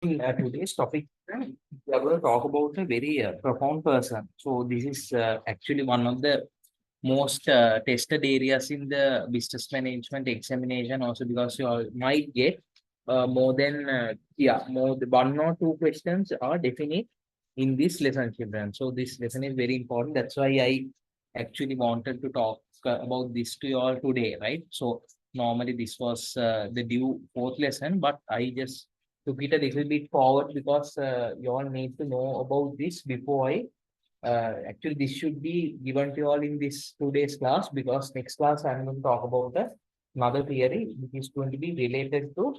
In today's topic, we are going to talk about a very profound person. So this is actually one of the most tested areas in the business management examination. Also, because you all might get more than one or two questions are definite in this lesson, children. So this lesson is very important. That's why I actually wanted to talk about this to you all today, right? So normally this was the due fourth lesson, but I just took it a little bit forward because you all need to know about this before I actually this should be given to you all in this today's class, because next class I'm going to talk about another theory which is going to be related to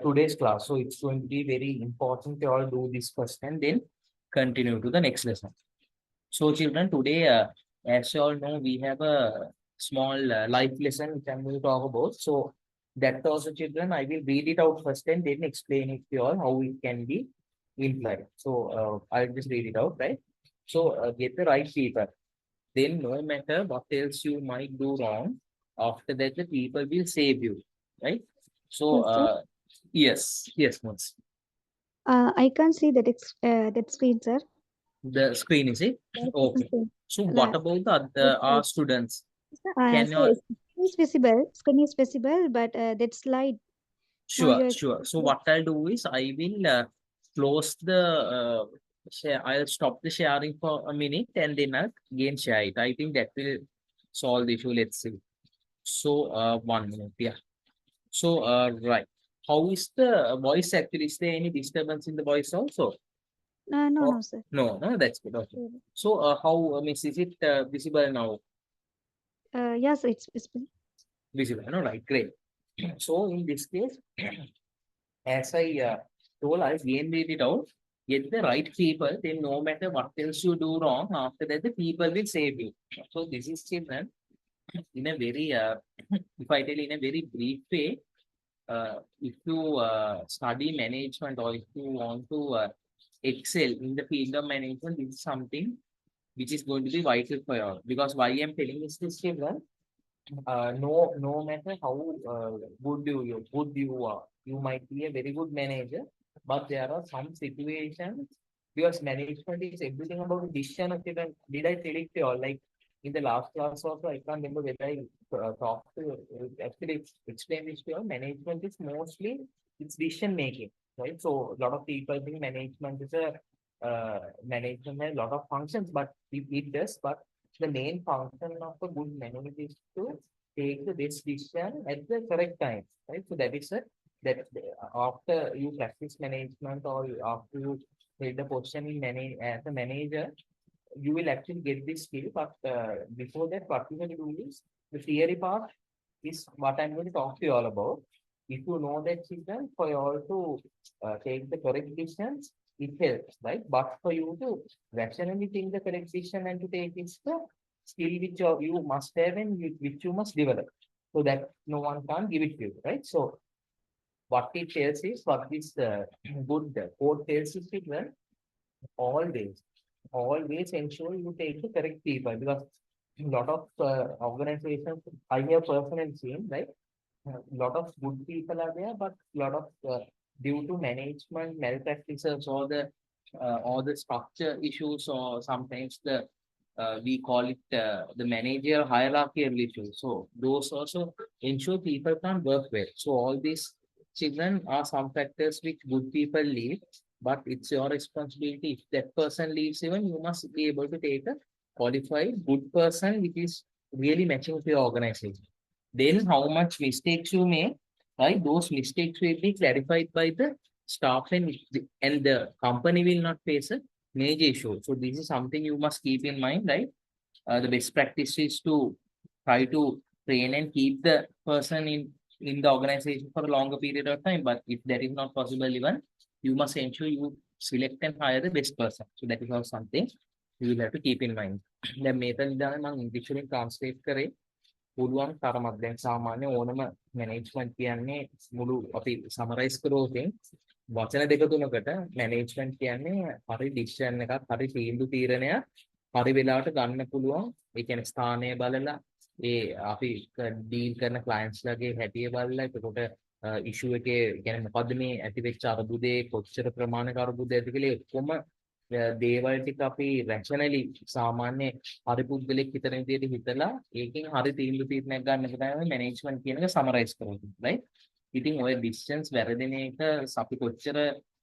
today's class. So it's going to be very important to all do this first and then continue to the next lesson. So children, today, as you all know, we have a small life lesson which I'm going to talk about. So that also, children, I will read it out first and then explain it to you all how it can be implied. So I'll just read it out, right? So get the right paper. Then no matter what else you might do wrong, after that the people will save you, right? So Yes, sir. yes, Mons. I can't see that screen, sir. The screen is it? Live lesson Okay. screen. So what La- about the other, our Website. students? Uh, Can sir, you screen is visible, but that slide. Now sure, you're. sure. So what I'll do is I will close the share. I'll stop the sharing for a minute and then I'll again share it. I think that will solve the issue. Let's see. So 1 minute, yeah. So right. How is the voice actually? Is there any disturbance in the voice also? No, Or no, sir. no, that's good. Okay. So how Miss, is it visible now? Yes, it's visible. Visible, no, right, great. So in this case, as I told, I again read it out. Get the right people, then no matter what else you do wrong, after that the people will save you. So this is children in a very, if I tell in a very brief way, if you study management or if you want to excel in the field of management, this is something which is going to be vital for you. Because why I'm telling this children, no matter how good you are, you might be a very good manager, but there are some situations because management is everything about decision. Did I tell it to you all? Like in the last class also, I can't remember whether I talked to actually explain this to you all. Management is mostly it's decision making, right? So a lot of people think management is a management has a lot of functions, but it does, but the main function of a good manager is to take the best decision at the correct time, right? So that is that after you practice management or after you take the position in as a manager, you will actually get this skill. But before that, what you will do is the theory part is what I'm going to talk to you all about. If you know that system, for you all to take the correct decisions, it helps, right? But for you to rationally take the correct decision and to take is the skill which you must have and which you must develop. So that no one can give it to you, right? So what it tells is what is the good code tells is it well, always, always ensure you take the correct people because a lot of organizations I have personally seen, right? A lot of good people are there, but a lot of due to management malpractices or the structure issues or sometimes the we call it the manager hierarchical issues. So those also ensure people can't work well. So all these children are some factors which good people leave, but it's your responsibility. If that person leaves, even you must be able to take a qualified good person which is really matching to your organization. Then how much mistakes you make, right? Those mistakes will be clarified by the staff and the company will not face a major issue. So this is something you must keep in mind, right? The best practice is to try to train and keep the person in the organization for a longer period of time. But if that is not possible, even you must ensure you select and hire the best person. So that is also something you will have to keep in mind. දැන් මේතන ඉඳන් මම ඉංග්‍රීසි වලින් translate කරේ පුළුවන් තරමක් දැන් සාමාන්‍ය ඕනම මැනේජ්මන්ට් කියන්නේ මුළු අපි සමරයිස් කරෝතින් වචන දෙක තුනකට මැනේජ්මන්ට් කියන්නේ හරි ඩිසිෂන් එකක් හරි තීන්දුව තීරණයක් හරි වෙලාවට ගන්න පුළුවන් ඒ කියන්නේ ස්ථානය බලලා ඒ අපි ඩීල් කරන ක්ලයන්ට්ස් ලගේ හැටිය බලලා එතකොට issue එකේ කියන්නේ මොකද්ද මේ ඇති වෙච්ච අර්බුදේ කොච්චර ප්‍රමාණික අර්බුදයක්ද කියලා ඔක්කොම දේවල් ටික අපි රැෂනලි සාමාන්‍ය හරි පුද්ගලෙක් හිතන විදිහට හිතලා ඒකෙන් හරි තීන්දුවක් ගන්න එක තමයි මැනේජ්මන්ට් කියන එක සමරයිස් කරන්නේ right ඉතින් ඔය ඩිසිෂන්ස් වැරදෙන එක අපි කොච්චර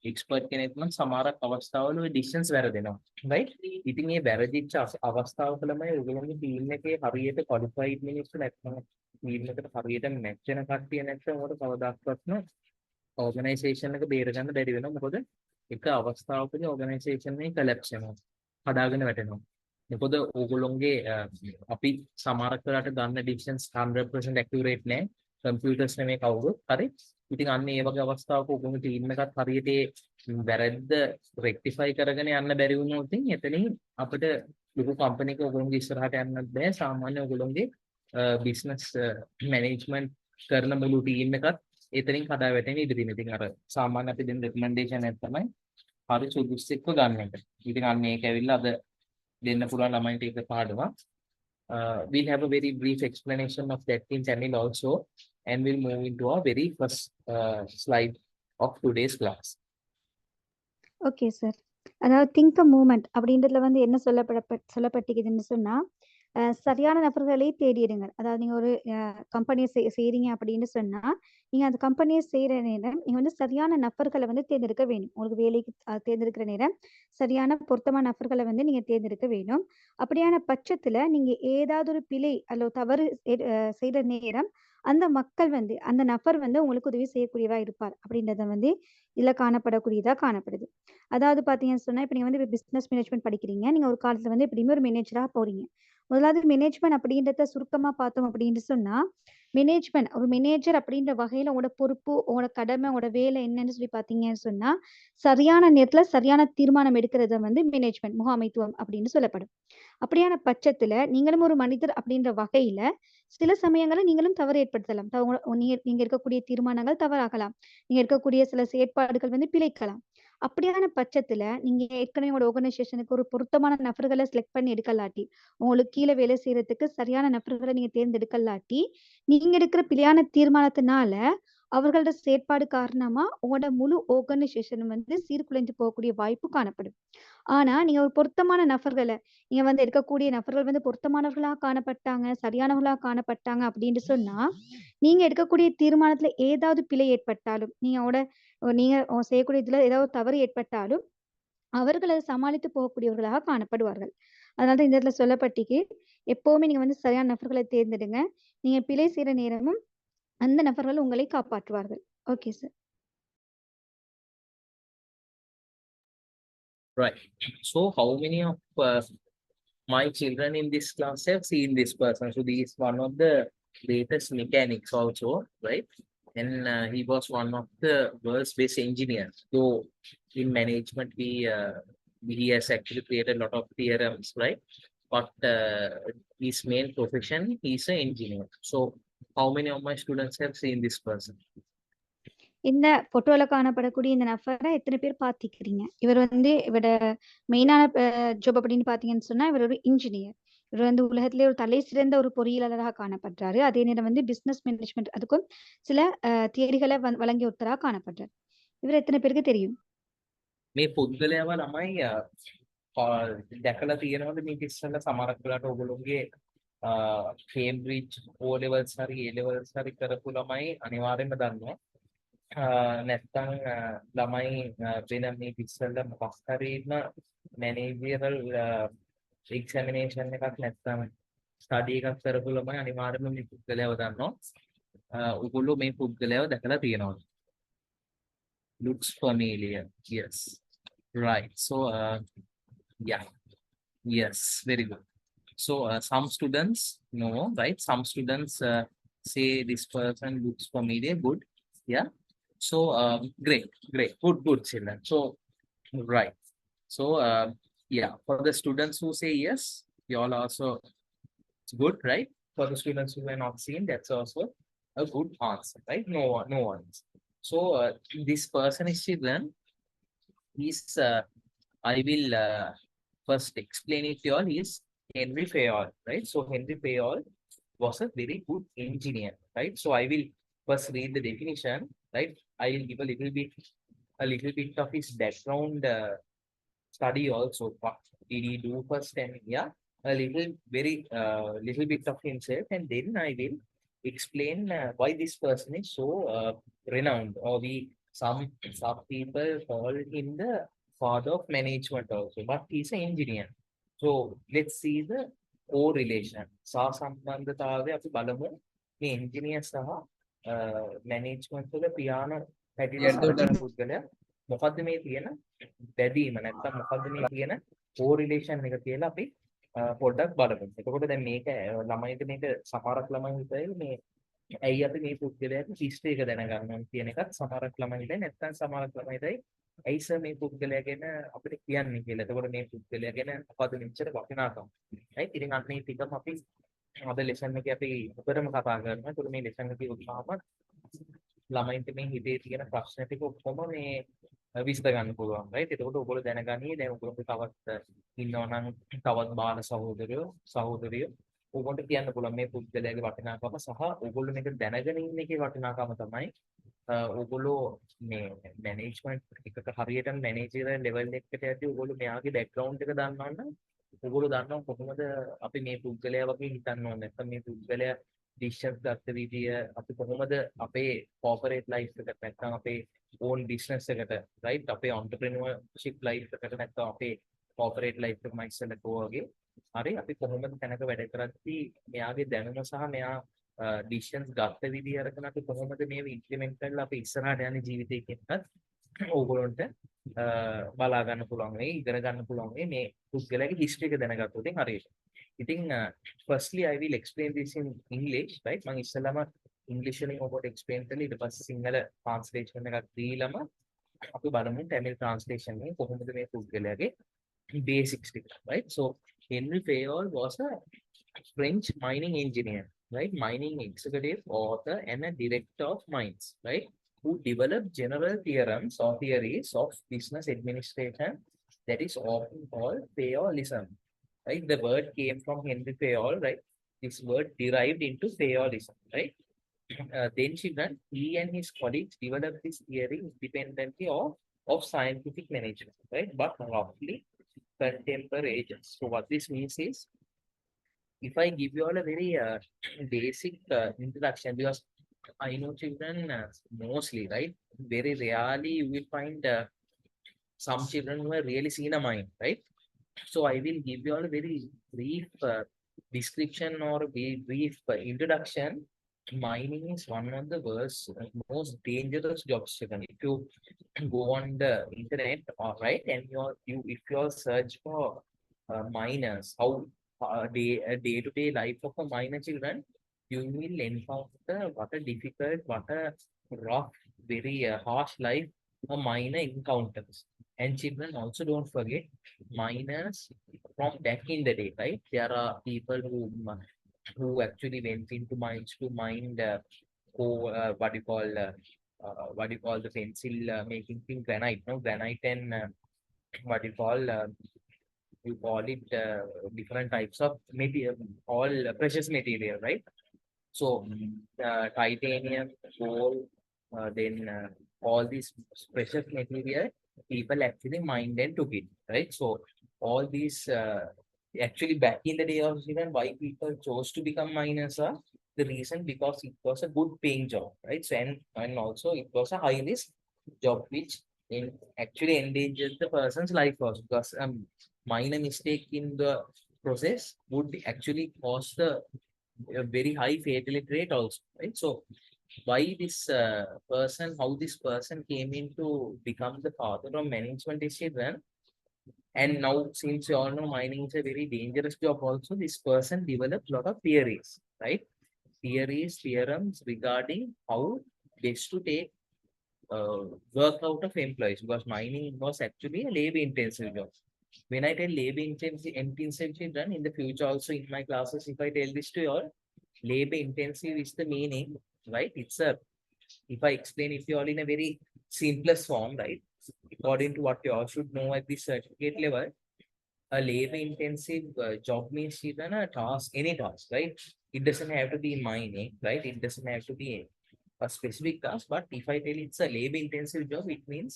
එක්ස්පර්ට් කෙනෙක් නම් සමහරක් අවස්ථාවල ඔය ඩිසිෂන්ස් වැරදෙනවා right ඉතින් මේ වැරදිච්ච අවස්ථාවකලමයි ඔයගොල්ලෝගේ ටීම් එකේ හරියට ක්වොලිෆයිඩ් මිනිස්සු නැත්නම් ටීම් එකට හරියට මැච් වෙන කට්ටිය නැත්නම් උකට කවදාකවත්ම ඕගනයිසේෂන් එක බේර ගන්න බැරි වෙනවා මොකද එක අවස්ථාවකදී ඕගනයිසේෂන් එක කොලැප්ස් වෙනවා හදාගෙන වැටෙනවා මොකද ඕගොල්ලෝගේ අපි සමහරක් වෙලාවට ගන්න ඩිසිෂන්ස් 100% ඇකියුරේට් නෑ කම්පියුටර්ස් නෙමෙයි කවුරුත් හරි ඉතින් අන්න ඒ වගේ අවස්ථාවක ඔයගොල්ලෝ ටීම් එකත් හරියට වැරද්ද රෙක්ටිෆයි කරගෙන යන්න බැරි වුණොත් එතනින් අපිට ලොකු කම්පැනි එකක ඔයගොල්ලෝගේ ඉස්සරහට යන්නත් බෑ සාමාන්‍ය ඔයගොල්ලෝගේ බිස්නස් මැනේජ්මන්ට් කරන මුළු ටීම් එකත් එතනින් කඩා වැටෙන ඉඩ තියෙනවා. ඉතින් අර සාමාන්‍ය අපි දෙන රෙකමෙන්ඩේෂන් එක තමයි හරි සුදුස්සෙක්ව ගන්න එක. ඉතින් අන්න ඒක ඇවිල්ලා අද දෙන්න පුළුවන් ළමයින්ට ඒක පාඩමක්. We'll have a very brief explanation of that in channel also and we'll move into our very first slide of today's class. Okay sir. அதாவது திங்க் அ மூமெண்ட் அப்படின்றதுல வந்து என்ன சொல்லப்பட்டிருக்குதுன்னு சொன்னா சரியான நபர்களை தேடிடுங்க. அதாவது நீங்க ஒரு கம்பெனியை செய்றீங்க அப்படின்னு சொன்னா நீங்க அந்த கம்பெனியை செய்யற நேரம் நீங்க வந்து சரியான நபர்களை வந்து தேர்ந்தெடுக்க வேணும். உங்களுக்கு வேலைக்கு தேர்ந்தெடுக்கிற நேரம் சரியான பொருத்தமான நபர்களை வந்து நீங்க தேர்ந்தெடுக்க வேணும். அப்படியான பட்சத்துல நீங்க ஏதாவது ஒரு பிழை அல்லது தவறு செய்யற நேரம் அந்த மக்கள் வந்து அந்த நபர் வந்து உங்களுக்கு உதவி செய்யக்கூடியவா இருப்பார் அப்படின்றத வந்து இதுல காணப்படக்கூடியதா காணப்படுது. அதாவது பாத்தீங்கன்னு சொன்னா இப்ப நீங்க வந்து பிசினஸ் மேனேஜ்மெண்ட் படிக்கிறீங்க. நீங்க ஒரு காலத்துல வந்து எப்படியுமே ஒரு மேனேஜரா போறீங்க. முதலாவது மேனேஜ்மெண்ட் அப்படின்றத சுருக்கமா பார்த்தோம் அப்படின்னு சொன்னா மேனேஜ்மெண்ட் ஒரு மேனேஜர் அப்படின்ற வகையில உங்களோட பொறுப்பு உங்களோட கடமை உங்களோட வேலை என்னன்னு சொல்லி பாத்தீங்கன்னு சொன்னா சரியான நேரத்துல சரியான தீர்மானம் எடுக்கிறத வந்து மேனேஜ்மெண்ட் முகாமைத்துவம் அப்படின்னு சொல்லப்படும். அப்படியான பட்சத்துல நீங்களும் ஒரு மனிதர் அப்படின்ற வகையில சில சமயங்களில் நீங்களும் தவறு ஏற்படுத்தலாம். நீங்க இருக்கக்கூடிய தீர்மானங்கள் தவறாகலாம். நீங்க இருக்கக்கூடிய சில செயற்பாடுகள் வந்து பிழைக்கலாம். அப்படியான பட்சத்துல நீங்க ஏற்கனவே உங்களோட ஆர்கனைசேஷனுக்கு ஒரு பொருத்தமான நபர்களை செலக்ட் பண்ணி எடுக்கலாட்டி உங்களுக்கு கீழே வேலை செய்யறதுக்கு சரியான நபர்களை நீங்க தேர்ந்தெடுக்கலாட்டி நீங்க எடுக்கிற பிழையான தீர்மானத்தினால அவர்களோட செயற்பாடு காரணமா உங்களோட முழு ஆர்கனைசேஷன் வந்து சீர்குலைந்து போகக்கூடிய வாய்ப்பு காணப்படும். ஆனா நீங்க ஒரு பொருத்தமான நபர்களை நீங்க வந்து எடுக்கக்கூடிய நபர்கள் வந்து பொருத்தமானவர்களாக காணப்பட்டாங்க சரியானவர்களாக காணப்பட்டாங்க அப்படின்னு சொன்னா நீங்க எடுக்கக்கூடிய தீர்மானத்துல ஏதாவது பிழை ஏற்பட்டாலும் நீங்க செய்யக்கூடிய இதுல ஏதாவது தவறு ஏற்பட்டாலும் அவர்கள் அதை சமாளித்து போகக்கூடியவர்களாக காணப்படுவார்கள். அதனால இந்த இடத்துல சொல்லப்பட்டிக்கு எப்பவுமே நீங்க வந்து சரியான நபர்களை தேர்ந்தெடுங்க. நீங்க பிழை செய்யற நேரமும் அந்த நபர்கள் உங்களை காப்பாற்றுவார்கள். Okay sir. Right. So how many of my children in this class have seen this person? So he is one of the latest mechanics also, right? And he was one of the world's best engineers. So in management, he has actually created a lot of theorems, right? But his main profession, he's an engineer. So how many of my students have seen this person? இந்த போட்டோல காணப்படக்கூடிய இந்த நபரை எத்தனை பேர் பார்த்திருக்கிறீங்க? இவர் வந்து இவரோட மெயினான ஜாப் அப்படின்னு பாத்தீங்கன்னு சொன்னா இவர் ஒரு இன்ஜினியர். இவர் வந்து உலகத்திலே ஒரு தலை சிறந்த ஒரு பொறியியலாளராக காணப்படுறாரு. அதே நேரம் வந்து பிசினஸ் மேனேஜ்மெண்ட் அதுக்கும் சில தியரிகளை வழங்கிய ஒருத்தராக காணப்படுறாரு. இவர் எத்தனை பேருக்கு தெரியும்? මේ පුද්ගලයාව ළමයි දැකලා තියෙනවද මේක ඉස්සෙල්ලා සමහරක් වෙලාවට ඔයගොල්ලෝගේ කේම්බ්‍රිජ් O levels හරි A levels හරි කරපු ළමයි අනිවාර්යයෙන්ම දන්නවා. නැත්තම් ළමයි වෙන මේ ඉස්සෙල්ලා මොකක් හරි මැනේජරල් එක්සැමිනේෂන් එකක් නැත්තම් ස්ටඩි එකක් කරපු ළමයි අනිවාර්යයෙන්ම මේ පුද්ගලයාව දන්නවා. ඔයගොල්ලෝ මේ පුද්ගලයාව දැකලා තියෙනවද? Looks familiar. Yes. Right. So, yeah. Yes. Very good. So, some students know, right? Some students say this person looks familiar. Good. Yeah. So, great. Good, children. So, right. So, yeah. For the students who say yes, you all also, it's good, right? For the students who are not seen, that's also a good answer, right? No one. So this person is children. I will first explain it to you all. He is Henry Fayol, right? So Henry Fayol was a very good engineer, right? So I will first read the definition, right? I'll give a little bit of his background study also. What did he do first? And yeah, a little bit of himself, and then I will explain why this person is so renowned, or some people call him the father of management also, but he's an engineer. So let's see the correlation. සාසම්බන්ධතාවය අපි බලමු මේ engineer සහ management වල පියාන හැටියට සලකන පුද්ගලයා මොකද්ද මේ තියෙන බැඳීම නැත්නම් මොකද්ද මේ තියෙන correlation එක කියලා අපි පොඩ්ඩක් බලමු. එතකොට දැන් මේක ළමයින්ට මේක සමහරක් ළමයි හිතයි මේ ඇයි අපි මේ පුද්ගලයාට හිස්ටරි එක දැනගන්න ඕන කියන එකත් සමහරක් ළමයි හිතයි, නැත්නම් සමහරක් ළමයි හිතයි ඇයි සර් මේ පුද්ගලයා ගැන අපිට කියන්නේ කියලා. එතකොට මේ පුද්ගලයා ගැන අපද මෙච්චර වටිනාකම. right? ඉතින් අන්න ඒ ටිකම අපි අද ලෙසන් එකේ අපි උඩරම කතා කරනවා. ඒතකොට මේ ලෙසන් එකේ උත්සාහම ළමයින්ට මේ හිතේ තියෙන ප්‍රශ්න ටික ඔක්කොම මේ විසඳ ගන්න පුළුවන්. right? එතකොට ඔයගොල්ලෝ දැනගන්නේ දැන් ඔයගොල්ලෝ තවත් ඉන්නවා නම් තවත් බාල සහෝදරියෝ ඔයගොල්ලන්ට කියන්න පුළුවන් මේ පුද්ගලයාගේ වටිනාකම සහ ඔයගොල්ලෝ මේක දැනගෙන ඉන්න එකේ වටිනාකම තමයි ඔයගොල්ලෝ මේ මැනේජ්මන්ට් එකක හරියටම මැනේජර් ලෙවල් එකකට යද්දී ඔයගොල්ලෝ මෙයාගේ බෑග්ග්‍රවුන්ඩ් එක දන්නවා නම් ඔයගොල්ලෝ දන්නවා කොහොමද අපි මේ පුද්ගලයා වගේ හිතන්න ඕනේ, නැත්නම් මේ පුද්ගලයා ඩිසිෂන්ස් ගත්ත විදිය, අපි කොහොමද අපේ කෝපරේට් ලයිෆ් එකට නැත්නම් අපේ ඕන් බිස්නස් එකට රයිට් අපේ ඔන්ටර්ප්‍රිනර්ෂිප් ලයිෆ් එකට නැත්නම් අපේ කෝපරේට් ලයිෆ් එක මයිස්සල කෝවගේ හරි අපි කොහොමද තැනක වැඩ කරද්දී මෙයාගේ දැනුම සහ මෙයා ඩිසිෂන්ස් ගත්ත විදිය අරගෙන අපි කොහොමද මේව ඉම්ප්ලිමන්ට් කරලා අපි ඉස්සරහට යන ජීවිතේ කියනත් ඕගොල්ලන්ට බලා ගන්න පුළුවන් වෙයි, ඉගෙන ගන්න පුළුවන් වෙයි මේ පුද්ගලයාගේ හිස්ටරි එක දැනගත්තොත් හරියට. ඉතින් firstly I will explain this in English, right? මම ඉස්සෙල්ලාම ඉංග්‍රීසි වලින් ඔබට explain කරලා ඊට පස්සේ සිංහල translation එකක් දීලම අපි බලමු Tamil translation එකෙන් කොහොමද මේ පුද්ගලයාගේ basics ටික, right? So Henry Fayol was a French mining engineer, right? Mining executive, author, and a director of mines, right? Who developed general theorems or theories of business administration that is often called Fayolism, right? The word came from Henry Fayol, right? This word derived into Fayolism, right? Then he and his colleagues developed this theory independently of scientific management, right? But roughly contemporaneous. So what this means is, if I give you all a very basic introduction, because I know children mostly, right? Very rarely you will find some children who have really seen a mine, right? So I will give you all a very brief description or a brief introduction. Mining is one of the worst, most dangerous jobs. If you go on the internet, all right, and if you search for miners, how day-to-day life of a miner children, you will encounter what a difficult, what a rough, very harsh life a miner encounters. And children also don't forget miners from back in the day, right? There are people who actually went into mines to mine the what do you call the pencil making thing, granite, no, granite, and what do you call it different types of material, all precious material, right? So titanium, gold, then all these precious material people actually mined and took it, right? So all these actually back in the day of even why people chose to become miners are the reason because it was a good paying job, right? So and also it was a high risk job which actually endangers the person's life also, because minor mistake in the process would actually cause the a very high fatality rate also, right? So why this how this person came in to become the father of management is children. And now, since you all know mining is a very dangerous job also, this person developed a lot of theories, right? Theorems regarding how best to take work out of employees, because mining was actually a labor-intensive job. When I tell labor-intensive children, in the future also in my classes, if I tell this to you all, labor-intensive is the meaning, right? If I explain it to you all in a very simplest form, right? According to what you all should know at this certificate level, a labor-intensive job means even a task, any task, right? It doesn't have to be mining, right? It doesn't have to be a specific task, but if I tell it's a labor intensive job, it means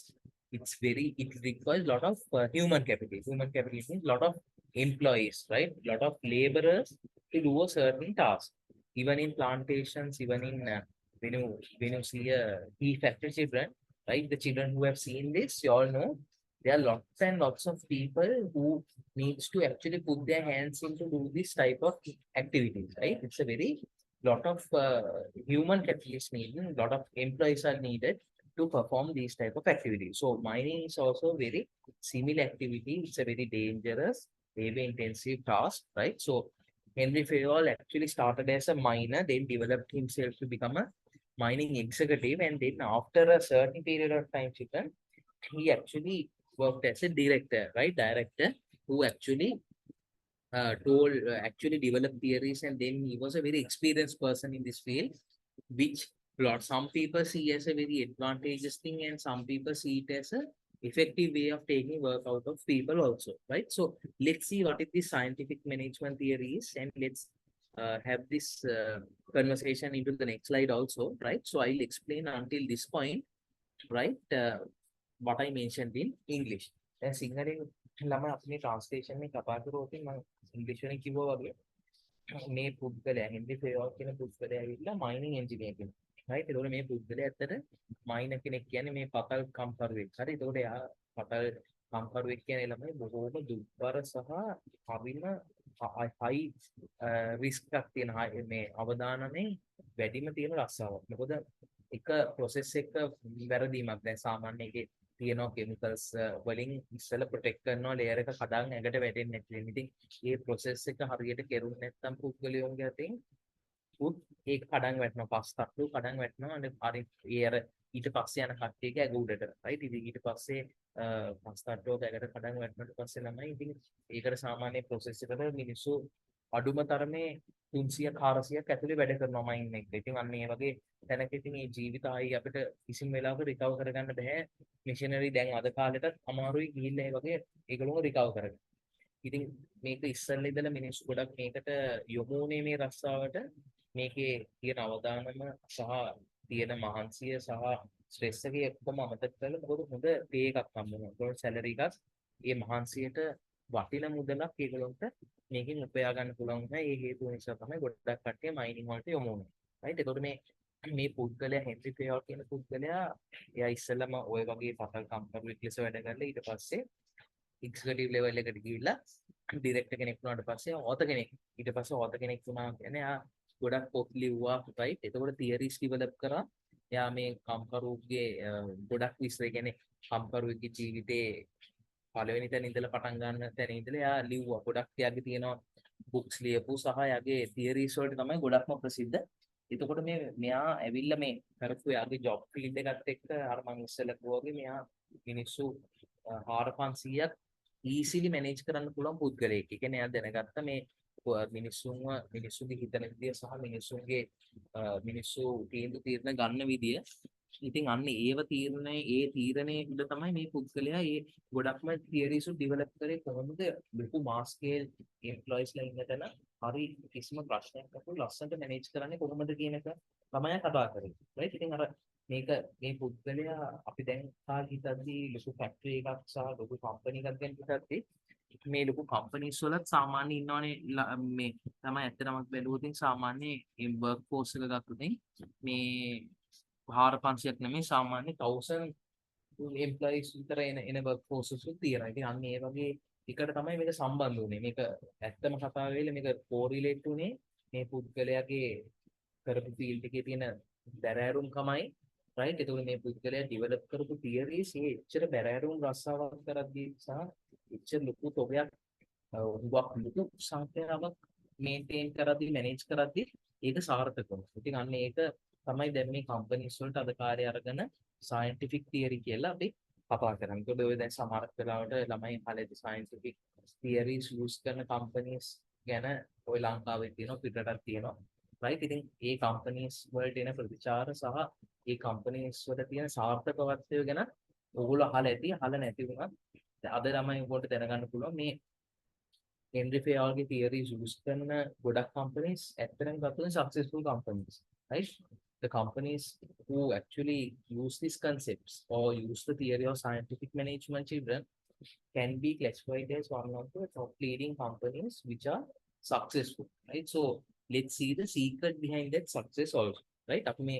it requires a lot of human capital. Human capital means a lot of employees, right? A lot of laborers to do a certain task. Even in plantations, even in when you see a tea factory children, right? The children who have seen this, you all know there are lots and lots of people who needs to actually put their hands in to do this type of activities, right? It's a very lot of human capital is needed, lot of employees are needed to perform these type of activities. So mining is also very similar activity. It's a very dangerous, labor intensive task, right? So Henry Fayol actually started as a miner, then developed himself to become a mining executive, and then after a certain period of time, Chitan, he actually worked as a director, right? Director who actually actually developed theories, and then he was a very experienced person in this field, which some people see as a very advantageous thing, and some people see it as a effective way of taking work out of people also, right? So let's see what is the scientific management theory is, and let's have this conversation into the next slide also, right? So I'll explain until this point, right? What I mentioned in English. දැන් සිංහලෙන් ළම අපේ translation එක කතා කරුවොත් මම ඉංග්‍රීසි වලින් කිව්වා වගේ මේ පුද්ගලයා හෙන්රි ෆේවල් කියන පුද්ගලයා ඇවිල්ලා මයිනින් එන්ජිනියර් කෙනෙක්. right? ඒතකොට මේ පුද්ගලයා ඇත්තට මයිනර් කෙනෙක් කියන්නේ මේ පතල් කම්කරුවෙක්. හරි. ඒතකොට එයා පතල් කම්කරුවෙක් කියන ළමයි බොහෝම දුක්බර සහ හරිම high risk එකක් තියෙන මේ අවදානමේ වැඩිම තියෙන රස්සාවක්. මොකද එක process එක වැරදීමක්. දැන් සාමාන්‍ය එකේ තියෙනවා chemicals වලින් ඉස්සෙල්ලා protect කරනවා layer එක කඩන් ඇඟට වැටෙන්නේ නැති වෙන. ඉතින් මේ process එක හරියට කෙරුවේ නැත්නම් පුද්ගලයෝන්ගේ අතින් ඒක කඩන් වැටෙනවා, පස් තට්ටු කඩන් වැටෙනවා. අනිත් ඒ අර ඊට පස්සේ යන කට්ටියක ඇඟ උඩට, right? ඉතින් ඊට පස්සේ පස් තට්ටුවක ඇඟට කඩන් වැටුණාට පස්සේ ළමයි ඉතින් ඒකට සාමාන්‍ය process එකට මිනිස්සු අඩුම තරමේ 300ක් 400ක් ඇතුලේ වැඩ කරනවා මයින් එක. ඉතින් අන්න ඒ වගේ තැනක ඉතින් මේ ජීවිත ආයි අපිට කිසිම වෙලාවක රිකවර් කරගන්න බෑ. මිෂනරි දැන් අද කාලෙටත් අමාරුයි ගිහිල්ලා ඒ වගේ ඒගොල්ලෝ රිකවර් කරගන්න. ඉතින් මේක ඉස්සෙල්ලා ඉඳලා මිනිස්සු ගොඩක් මේකට යොමු වුණේ මේ රස්සාවට. මේකේ තියෙන අවදානම සහ තියෙන මහන්සිය සහ ස්ට්‍රෙස් එකේ ඔක්කොම අමතක කරලා මොකද හොඳ පේ එකක් හම්බ වෙනවා. ඒකට සැලරි එකක් ඒ මහන්සියට වටින මුදලක් ඒගොල්ලන්ට මේකෙන් උපයා ගන්න පුළුවන් නැහැ. ඒ හේතුව නිසා තමයි ගොඩක් කට්ටිය මයිනින් වලට යොමු වෙන්නේ. right? ඒකට මේ පුද්ගලයා හෙන්රි ෆේවල් කියන පුද්ගලයා එයා ඉස්සෙල්ලාම ওই වගේ පතල් කම්කරුවෙක් ලෙස වැඩ කරලා ඊට පස්සේ එක්සිකියුටිව් ලෙවල් එකට ගිහිල්ලා ඩිරෙක්ටර් කෙනෙක් වුණාට පස්සේ author කෙනෙක්. ඊට පස්සේ author කෙනෙක් වුණා කියන්නේ එයා ගොඩක් පොත් ලිව්වා, right? එතකොට theories develop කරා. එයා මේ කම්කරුගේ ගොඩක් විශ්ව කියන්නේ කම්කරුවෙක්ගේ ජීවිතේ පළවෙනි තැන ඉඳලා පටන් ගන්න තැන ඉඳලා එයා ලිව්වා. ගොඩක් එයාගේ තියෙනවා books ලියපු සහ එයාගේ theories වලට තමයි ගොඩක්ම ප්‍රසිද්ධ. එතකොට මෙයා ඇවිල්ලා මේ කරපු එයාගේ job field එකත් එක්ක අර මම ඉස්සෙල්ලා කිව්වා වගේ මෙයා මිනිස්සු 4500ක් easily manage කරන්න පුළුවන් පුද්ගලයෙක්. ඒ කියන්නේ එයා දැනගත්ත මේ මිනිස්සුන්ගේ හිතන විදිය සහ මිනිස්සු තීරණ ගන්න විදිය. ඉතින් අන්න ඒ තීරණේ උඩ තමයි මේ පුද්ගලයා ඒ ගොඩක්ම theories develop කරේ කොහොමද ලොකු mass scale employees ලා ඉන්න තැන හරි කිසිම ප්‍රශ්නයක් නැතුව ලස්සනට manage කරන්නේ කොහොමද කියන එක තමයි කතා කරන්නේ. right? ඉතින් අර මේ පුද්ගලයා අපි දැන් කාලේ හිතද්දී ලොකු factory එකක් සහ ලොකු company එකක් ගැන හිතද්දී මේ ලොකු companies වලත් සාමාන්‍ය ඉන්නවනේ මේ තමයි ඇත්තටම බැලුවොත් සාමාන්‍ය work force එක ගත්තොත් මේ 4500ක් නෙමෙයි සාමාන්‍ය 1000 employees විතර එන work forces තියෙනවා. ඉතින් අන්න ඒ වගේ එකට තමයි මේක සම්බන්ධ වුනේ. මේක ඇත්තම කතාව වෙලෙ මේක correlate උනේ මේ පුද්ගලයාගේ කරපු field එකේ තියෙන බැරෑරුම්කමයි, right? ඒතකොට මේ පුද්ගලයා develop කරපු theories එච්චර බැරෑරුම් රස්සාවක් කරද්දී සහ එච්චර ලොකු තොගයක් ලොකු සංඛ්‍යාවක් maintain කරද්දී manage කරද්දී ඒක සාර්ථක වෙනවා. ඉතින් අන්න ඒක තමයි දැන් මේ companies වලට අද කාර්ය අරගෙන scientific theory කියලා අපි කතා කරන්නේ. ඒකද ඔය දැන් සමහර වෙලාවට ළමයි කාලේදී scientific theories use කරන companies ගැන ඔය ලංකාවේ තියෙනවා, පිටරටත් තියෙනවා. right? ඉතින් ඒ companies වලට එන ප්‍රතිචාර සහ ඒ companies වල තියෙන සාර්ථකත්වය ගැන ඕගොල්ලෝ අහලා ඇති, අහලා නැති වුණත් අද ළමයි ඔයගොල්ලෝ දැනගන්න පුළුවන් මේ හෙන්රි ෆේවල්ගේ theories use කරන ගොඩක් companies ඇත්තටම ගත්තොත් successful companies. right? the companies who actually use these concepts or use the theory of scientific management, children, can be classified as one of the top leading companies which are successful, right? So let's see the secret behind that success also, right? අපි මේ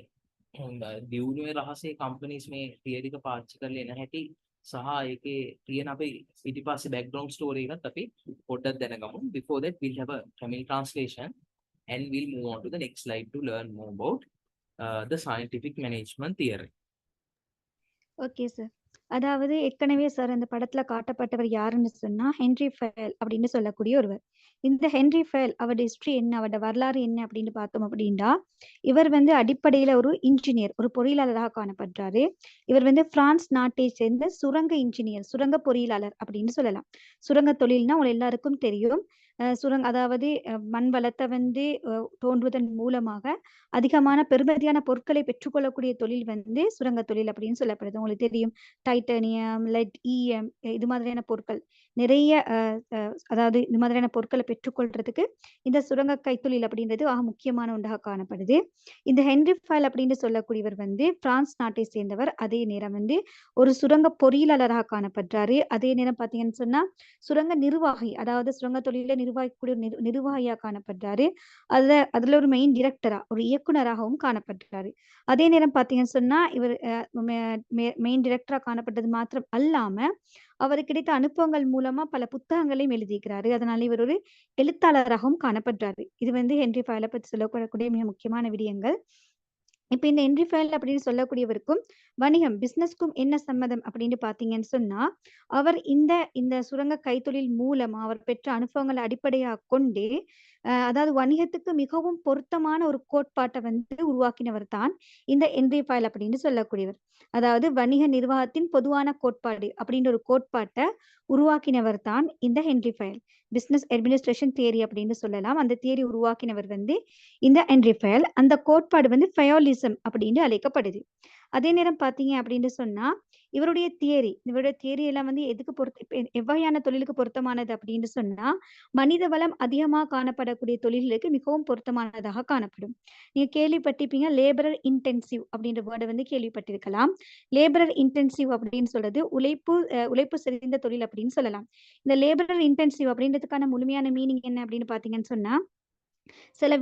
දියුණුවේ රහසේ companies මේ theory එක පාවිච්චි කරලා එන හැටි සහ ඒකේ තියෙන අපේ ඊටපස්සේ background story එකත් අපි පොඩ්ඩක් දැනගමු. Before that we'll have a Tamil translation and we'll move on to the next slide to learn more about the scientific management theory. Okay sir. அதாவது ஏற்கனவே சார் அந்த படத்துல காட்டப்பட்டவர் யாருன்னு சொன்னா ஹென்றி ஃபயல் அப்படின்னு சொல்லக்கூடிய ஒருவர். இந்த ஹென்றி ஃபயல் அவரோட ஹிஸ்டரி என்ன, அவரோட வரலாறு என்ன அப்படின்னு பார்த்தோம் அப்படின்னா, இவர் வந்து அடிப்படையில ஒரு இன்ஜினியர், ஒரு பொறியியலாளராக காணப்படுறாரு. இவர் வந்து பிரான்ஸ் நாட்டை சேர்ந்த சுரங்க இன்ஜினியர், சுரங்க பொறியியலாளர் அப்படின்னு சொல்லலாம். சுரங்க தொழில்னா உங்க எல்லாருக்கும் தெரியும். அதாவது மண் வளத்தை வந்து தோன்றுவதன் மூலமாக அதிகமான பெருமதியான பொருட்களை பெற்றுக்கொள்ளக்கூடிய தொழில் வந்து சுரங்க தொழில் அப்படின்னு சொல்லப்படுது. உங்களுக்கு தெரியும், டைட்டானியம், லெட், ஈயம் இது மாதிரியான பொருட்கள் நிறைய அதாவது இது மாதிரியான பொருட்களை பெற்றுக்கொள்றதுக்கு இந்த சுரங்க கைத்தொழில் அப்படின்றது ஆக முக்கியமான ஒன்றாக காணப்படுது. இந்த ஹென்றி ஃபயல் அப்படின்னு சொல்லக்கூடியவர் வந்து பிரான்ஸ் நாட்டை சேர்ந்தவர். அதே நேரம் வந்து ஒரு சுரங்க பொறியியலாளராக காணப்படுறாரு. அதே நேரம் பார்த்தீங்கன்னு சொன்னா சுரங்க நிர்வாகி, அதாவது சுரங்க தொழில நிர்வாகிக்கூடிய நிர்வாகியா காணப்படுறாரு. அதுல ஒரு மெயின் டிரெக்டரா, ஒரு இயக்குனராகவும் காணப்படுறாரு. அதே நேரம் பாத்தீங்கன்னு சொன்னா இவர் மெயின் டிரெக்டரா காணப்பட்டது மாத்திரம் அல்லாம அவருக்கு கிடைத்த அனுபவங்கள் மூலமா பல புத்தகங்களையும் எழுதியிருக்கிறாரு. அதனால இவர் ஒரு எழுத்தாளராகவும் காணப்படுறாரு. இது வந்து ஹென்றி ஃபயலை பத்தி சொல்லப்படக்கூடிய மிக முக்கியமான விடயங்கள். இப்ப இந்த ஹென்றி ஃபயல் அப்படின்னு சொல்லக்கூடியவருக்கும் வணிகம், பிசினஸ்க்கும் என்ன சம்மதம் அப்படின்னு பாத்தீங்கன்னு சொன்னா, அவர் இந்த சுரங்க கைத்தொழில் மூலமா அவர் பெற்ற அனுபவங்களை அடிப்படையாக கொண்டு அதாவது வணிகத்துக்கு மிகவும் பொருத்தமான ஒரு கோட்பாட்டை வந்து உருவாக்கினவர் தான் இந்த ஹென்றி ஃபயல் அப்படின்னு சொல்லக்கூடியவர். அதாவது வணிக நிர்வாகத்தின் பொதுவான கோட்பாடு அப்படின்ற ஒரு கோட்பாட்டை உருவாக்கினவர் தான் இந்த Henry file. Business administration theory அப்படின்னு சொல்லலாம். அந்த தியரி உருவாக்கினவர் வந்து இந்த ஹென்றி ஃபயல். அந்த கோட்பாடு வந்து ஃபயோலிசம் அப்படின்னு அழைக்கப்படுது. அதே நேரம் பாத்தீங்க அப்படின்னு சொன்னா இவருடைய தியரி எல்லாம் வந்து எதுக்கு எவ்வகையான தொழிலுக்கு பொருத்தமானது அப்படின்னு சொன்னா, மனித வளம் அதிகமாக காணப்படக்கூடிய தொழில்களுக்கு மிகவும் பொருத்தமானதாக காணப்படும். நீங்க கேள்விப்பட்டிருப்பீங்க, லேபரர் இன்டென்சிவ் அப்படின்ற வேர்டை வந்து கேள்விப்பட்டிருக்கலாம். லேபரர் இன்டென்சிவ் அப்படின்னு சொல்றது உழைப்பு செறிந்த தொழில் அப்படின்னு சொல்லலாம். இந்த லேபரர் இன்டென்சிவ் அப்படின்றதுக்கான முழுமையான மீனிங் என்ன அப்படின்னு பாத்தீங்கன்னு சொன்னா, சில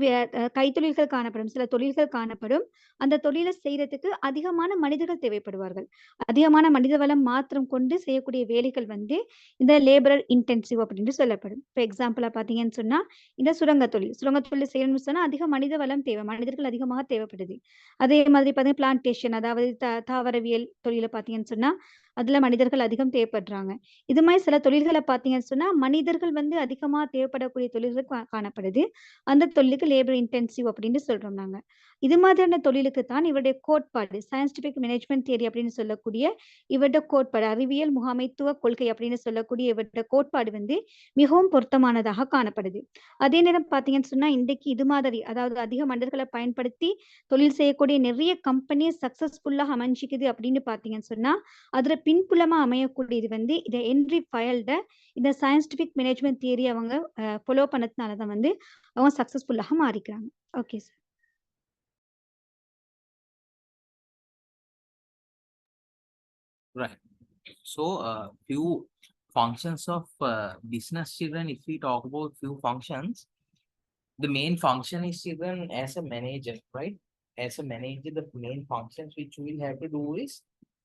கைத்தொழில்கள் காணப்படும், சில தொழில்கள் காணப்படும். அந்த தொழிலை செய்யறதுக்கு அதிகமான மனிதர்கள் தேவைப்படுவார்கள். அதிகமான மனித வளம் மாத்திரம் கொண்டு செய்யக்கூடிய வேலைகள் வந்து இந்த லேபரர் இன்டென்சிவ் அப்படின்னு சொல்லப்படும். இப்போ எக்ஸாம்பிளா பாத்தீங்கன்னு சொன்னா இந்த சுரங்க தொழில் செய்யணும்னு சொன்னா அதிக மனித வளம் தேவை, மனிதர்கள் அதிகமாக தேவைப்படுது. அதே மாதிரி பாத்தீங்கன்னா பிளான்டேஷன், அதாவது தாவரவியல் தொழிலை பாத்தீங்கன்னு சொன்னா அதுல மனிதர்கள் அதிகம் தேவைப்படுறாங்க. இது மாதிரி சில தொழில்களை பாத்தீங்கன்னு சொன்னா மனிதர்கள் வந்து அதிகமா தேவைப்படக்கூடிய தொழில்கள் காணப்படுது. அந்த தொழிலுக்கு லேபர் இன்டென்சிவ் அப்படின்னு சொல்றோம் நாங்க. இது மாதிரியான தொழிலுக்கு தான் இவருடைய கோட்பாடு சயின்டிபிக் மேனேஜ்மெண்ட் தியரி அப்படின்னு சொல்லக்கூடிய இவருடைய கோட்பாடு, அறிவியல் முகாமைத்துவ கொள்கை அப்படின்னு சொல்லக்கூடிய இவருடைய கோட்பாடு வந்து மிகவும் பொருத்தமானதாக காணப்படுது. அதே நேரம் பாத்தீங்கன்னு சொன்னா இன்றைக்கு இது மாதிரி அதாவது அதிக மனிதர்களை பயன்படுத்தி தொழில் செய்யக்கூடிய நிறைய கம்பெனி சக்சஸ்ஃபுல்லாக அமைஞ்சிக்குது அப்படின்னு பாத்தீங்கன்னு சொன்னா அதுல பின்புலமா அமையக்கூடியது வந்து இந்த ஹென்றி ஃபயல்ட இந்த சயின்டிபிக் மேனேஜ்மெண்ட் தியரி அவங்க ஃபாலோ பண்ணதுனாலதான் வந்து அவங்க சக்சஸ்ஃபுல்லாக மாறிக்கிறாங்க. Okay sir. Right. So, few functions of business, children. If we talk about few functions, the main function is children as a manager, right? As a manager, the main functions which we will have to do is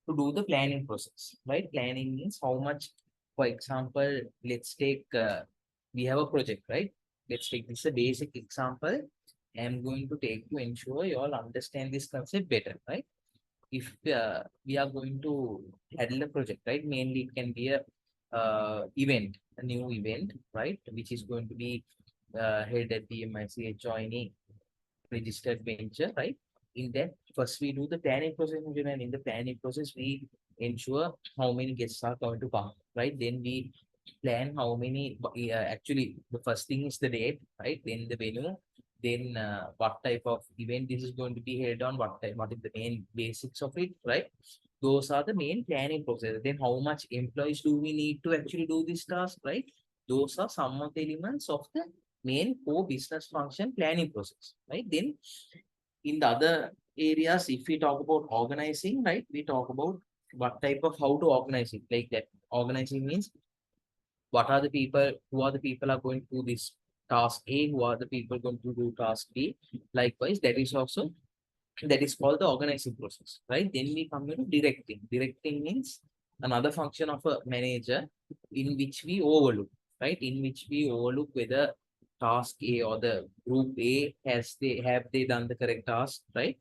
to do the planning process, right? Planning means how much, for example, let's take, we have a project, right? Let's take this a basic example. I am going to take to ensure you all understand this concept better, right? If we are going to handle a project, right? Mainly it can be a event, a new event, right? Which is going to be held at the MICH or any registered venture, right? In that, first we do the planning process, and in the planning process, we ensure how many guests are going to come, right? Then we plan how many, actually, the first thing is the date, right? Then the venue, then what type of event this is going to be held on, what is the main basics of it, right? Those are the main planning process. Then how much employees do we need to actually do this task, right? Those are some of the elements of the main core business function planning process, right? Then in the other areas, if we talk about organizing, right, we talk about what type of how to organize it. Like that, organizing means what are the people, who are the people are going to do this task A, who are the people going to do task B. Likewise, that is also that is called the organizing process, right? Then we come into directing. Directing means another function of a manager in which we overlook, right? In which we overlook whether task A or the group A have they done the correct task, right?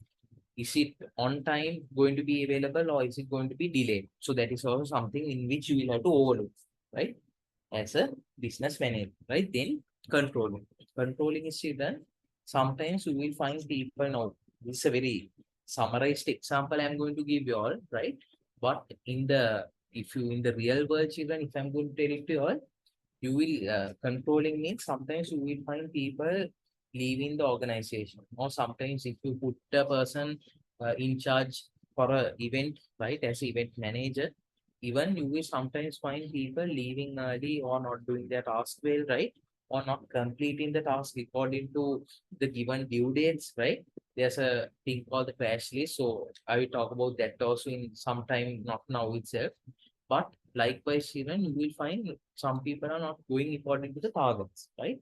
Is it on time going to be available or is it going to be delayed? So that is also something in which you will have to overlook, right? As a business manager, right? Then controlling. Controlling is done. Sometimes you will find people now. This is a very summarized example I'm going to give you all, right? But in the if you in the real world, children, if I'm going to tell it to you all, you will controlling means sometimes you will find people leaving the organization, or sometimes if you put a person in charge for a event, right, as event manager, even you will sometimes find people leaving early or not doing their task well, right, or not completing the task according to the given due dates, right. There's a thing called the crash list, so I will talk about that also in some time, not now itself. But likewise, even you will find some people are not going according to the targets, right?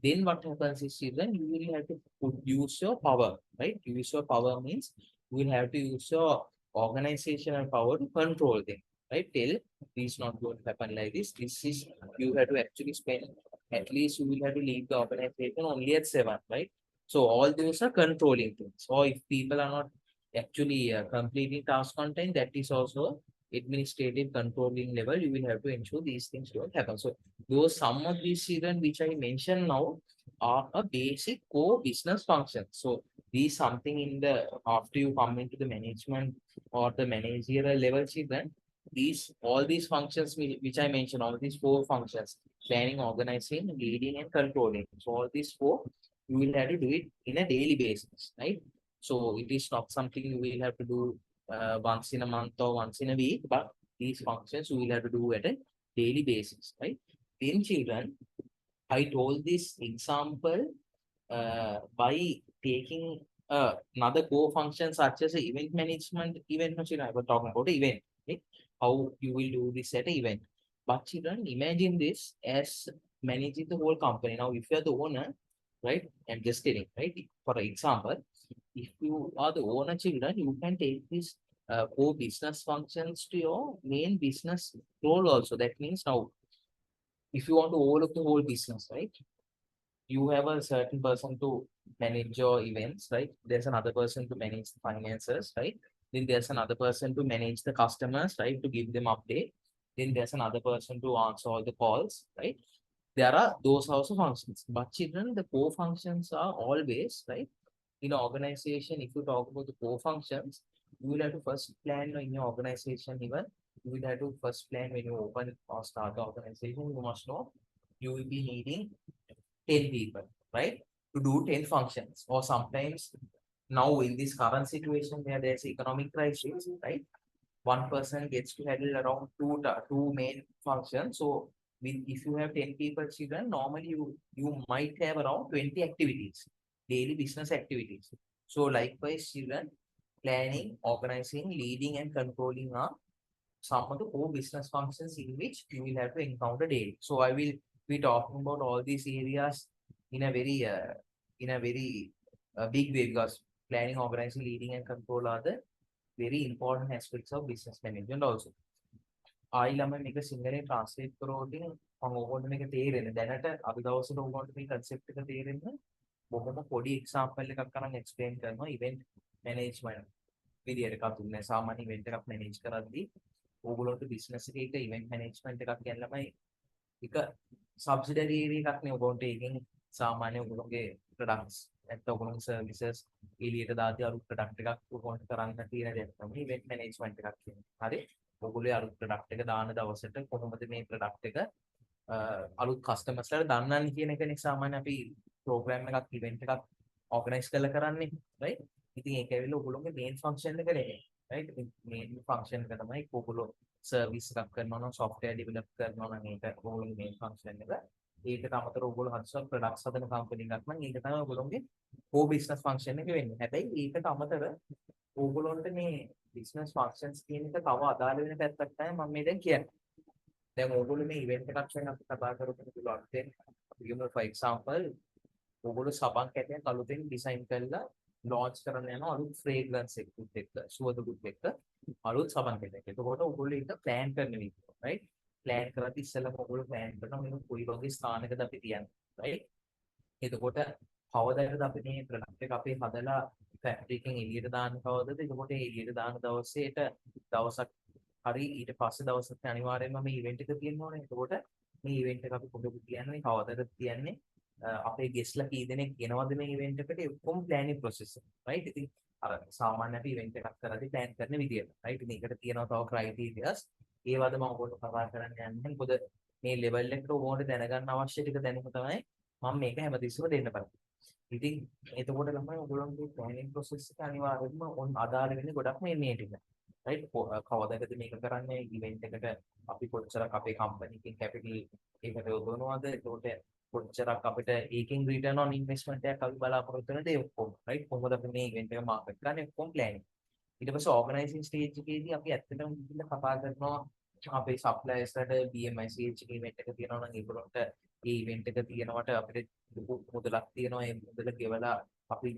Then what happens is even you will have to use your power, right? Use your power means you will have to use your organizational power to control them, right? Tell this is not going to happen like this. This is you have to actually spend at least you will have to leave the organization only at 7, right? So all those are controlling things. Or if people are not actually completing task content, that is also administrative controlling level. You will have to ensure these things don't happen. So those some of these children which I mentioned now are a basic core business function. So these something in the after you come into the management or the managerial level children, these all these functions which I mentioned, all these 4 functions: planning, organizing, leading, and controlling. So all these 4 you will have to do it in a daily basis, right? So it is not something you will have to do once in a month or once in a week, but these functions you will have to do at a daily basis, right? In children, I told this example by taking another core function such as event management. Event management, I was talking about event, right? How you will do this at an event. But children, imagine this as managing the whole company. Now, if you are the owner, right? I'm just telling, right? For example, if you are the owner, children, you can take this core business functions to your main business role also. That means now, if you want to overlook the whole business, right? You have a certain person to manage your events, right? There's another person to manage the finances, right? Then there's another person to manage the customers, right? To give them update. Then there's another person to answer all the calls, right? There are those also functions. But children, the core functions are always, right? In an organization, if you talk about the core functions, you will have to first plan in your organization even. You will have to first plan when you open or start the organization. You must know you will be needing 10 people, right? To do 10 functions. Or sometimes now in this current situation where there's economic crisis, right? One person gets to handle around two main functions. So with if you have 10 people children, normally you might have around 20 activities, daily business activities. So likewise, children, planning, organizing, leading, and controlling are some of the core business functions in which you will have to encounter daily. So I will be talking about all these areas in a very big way, because planning, organizing, leading, and control are the very important aspects of business management also. ආයි ළමයි මේක සිංහලෙන් translate කරොත් මම ඕගොල්ලන්ට මේක තේරෙන්නේ. දැනට අපි දවසට ඕගොල්ලන්ට මේ concept එක තේරෙන්න බොහොම පොඩි example එකක් අරන් explain කරනවා event management විදියට එකක් දුන්නේ. සාමාන්‍ය event එකක් manage කරද්දී ඕගොල්ලන්ට business එකේ event management එකක් කියන ළමයි එක subsidiary එකක් නේ ඔයගොල්ලන්ට ඒකෙන් සාමාන්‍ය ඔයගොල්ලෝගේ products නැත්නම් ඔයගොල්ලෝගේ services එළියට දාදී අලුත් product එකක් ඔයගොල්ලන්ට කරන්න තියෙන දේ තමයි event management එකක් කියන්නේ. හරි? ඔයගොල්ලෝ අලුත් product එක දාන දවසට කොහොමද මේ product එක අලුත් customers ලාට දන්නන්නේ කියන එකනේ සාමාන්‍ය අපි program එකක් event එකක් organize කරලා කරන්නේ, right? ඉතින් ඒක ඇවිල්ලා ඔයගොල්ලෝගේ main function එක නෙමෙයි, right? main function එක තමයි ඔයගොල්ලෝ service එකක් කරනවා නම් software develop කරනවා නම් ඒක ඔයගොල්ලෝගේ main function එක. ඒකට අමතරව ඔයගොල්ලෝ හදන ප්‍රොඩක්ට්ස් හදන කම්පැනි එකක් නම් ඒක තමයි ඔයගොල්ලෝගේ core business function එක වෙන්නේ. හැබැයි ඒකට අමතරව ඕගොල්ලොන්ට මේ business functions කියන එක තව අදාළ වෙන පැත්තක් තමයි මම මේ දැන් කියන්නේ. දැන් ඕගොල්ලෝ මේ event එකක් ගැන අපි කතා කරපු පුළුවන්. අපි කියමු for example ඕගොල්ලෝ සබන් කැටයක් අලුතෙන් ඩිසයින් කරලා launch කරන්න යන අලුත් fragrance එකකුත් එක්ක සුවඳකුත් එක්ක අලුත් සබන් කැටයක්. එතකොට ඕගොල්ලෝ ඒක plan කරන විදිහ, right? plan කරලා ඉස්සෙල්ලාම ඕගොල්ලෝ plan කරනවා මේක කොයි වගේ ස්ථානකද අපි තියන්නේ, right? එතකොට කවදාද අපි මේ ප්‍රොඩක්ට් එක අපි හදලා ෆැක්ටරි එකෙන් එළියට දාන්න කවදද? එතකොට ඒ එළියට දාන දවසේට දවසක් හරි ඊට පස්සේ දවසක් අනිවාර්යයෙන්ම මේ ඉවෙන්ට් එක තියෙන්න ඕනේ. එතකොට මේ ඉවෙන්ට් එක අපි කොහොමද කියන්නේ? කවදාද තියන්නේ? අපේ ගෙස්ලා කී දෙනෙක් එනවද මේ ඉවෙන්ට් එකට? ඔක්කොම ප්ලෑනින් ප්‍රොසෙස් එක. රයිට්? ඉතින් අර සාමාන්‍ය අපි ඉවෙන්ට් එකක් කරද්දී ප්ලෑන් කරන විදියට. රයිට්? ඉතින් ඒකට තියෙනවා තව ක්‍රයිටීරියාස්. ඒවද මම ඔයගොල්ලෝ කතා කරන්න යන්නේ. මොකද මේ ලෙවල් එකට ඕගොල්ලෝ දැනගන්න අවශ්‍ය ටික දැනුම තමයි මම මේක හැමතිස්සෙම දෙන්න බලන්නේ. ඉතින් එතකොට තමයි ඔයගොල්ලන්ගේ ප්ලෑනින් ප්‍රොසෙස් එක අනිවාර්යයෙන්ම ඔන්න අදාළ වෙන්නේ ගොඩක්ම එන්නේ ටික. රයිට්? කවදාද මේක කරන්නේ? ඉවෙන්ට් එකට අපි කොච්චරක් අපේ කම්පැනි එකෙන් කැපිටල් ඒකට යොදවනවද? එතකොට කොච්චරක් අපිට ඒකෙන් රිටර්න් ඔන් ඉන්වෙස්ට්මන්ට් එකක් අපි බලාපොරොත්තු වෙනද? ඒ ඔක්කොම රයිට්? කොහොමද අපි මේ ඉවෙන්ට් එක මාකට් කරන්නේ? ඔක්කොම ප්ලෑනින්. ඊට පස්සේ ඕගනයිසින් ස්ටේජ් එකේදී අපි ඇත්තටම ගිහිල්ලා කතා කරනවා අපේ සප්ලයර්ස්ලට BMICH ඉවෙන්ට් එක තියෙනවා නම් ඒගොල්ලන්ට ඒ ඉවෙන්ට් එක තියෙනවට අපිට මුදලක් තියෙනවා. ඒ මුදල ගෙවලා අපි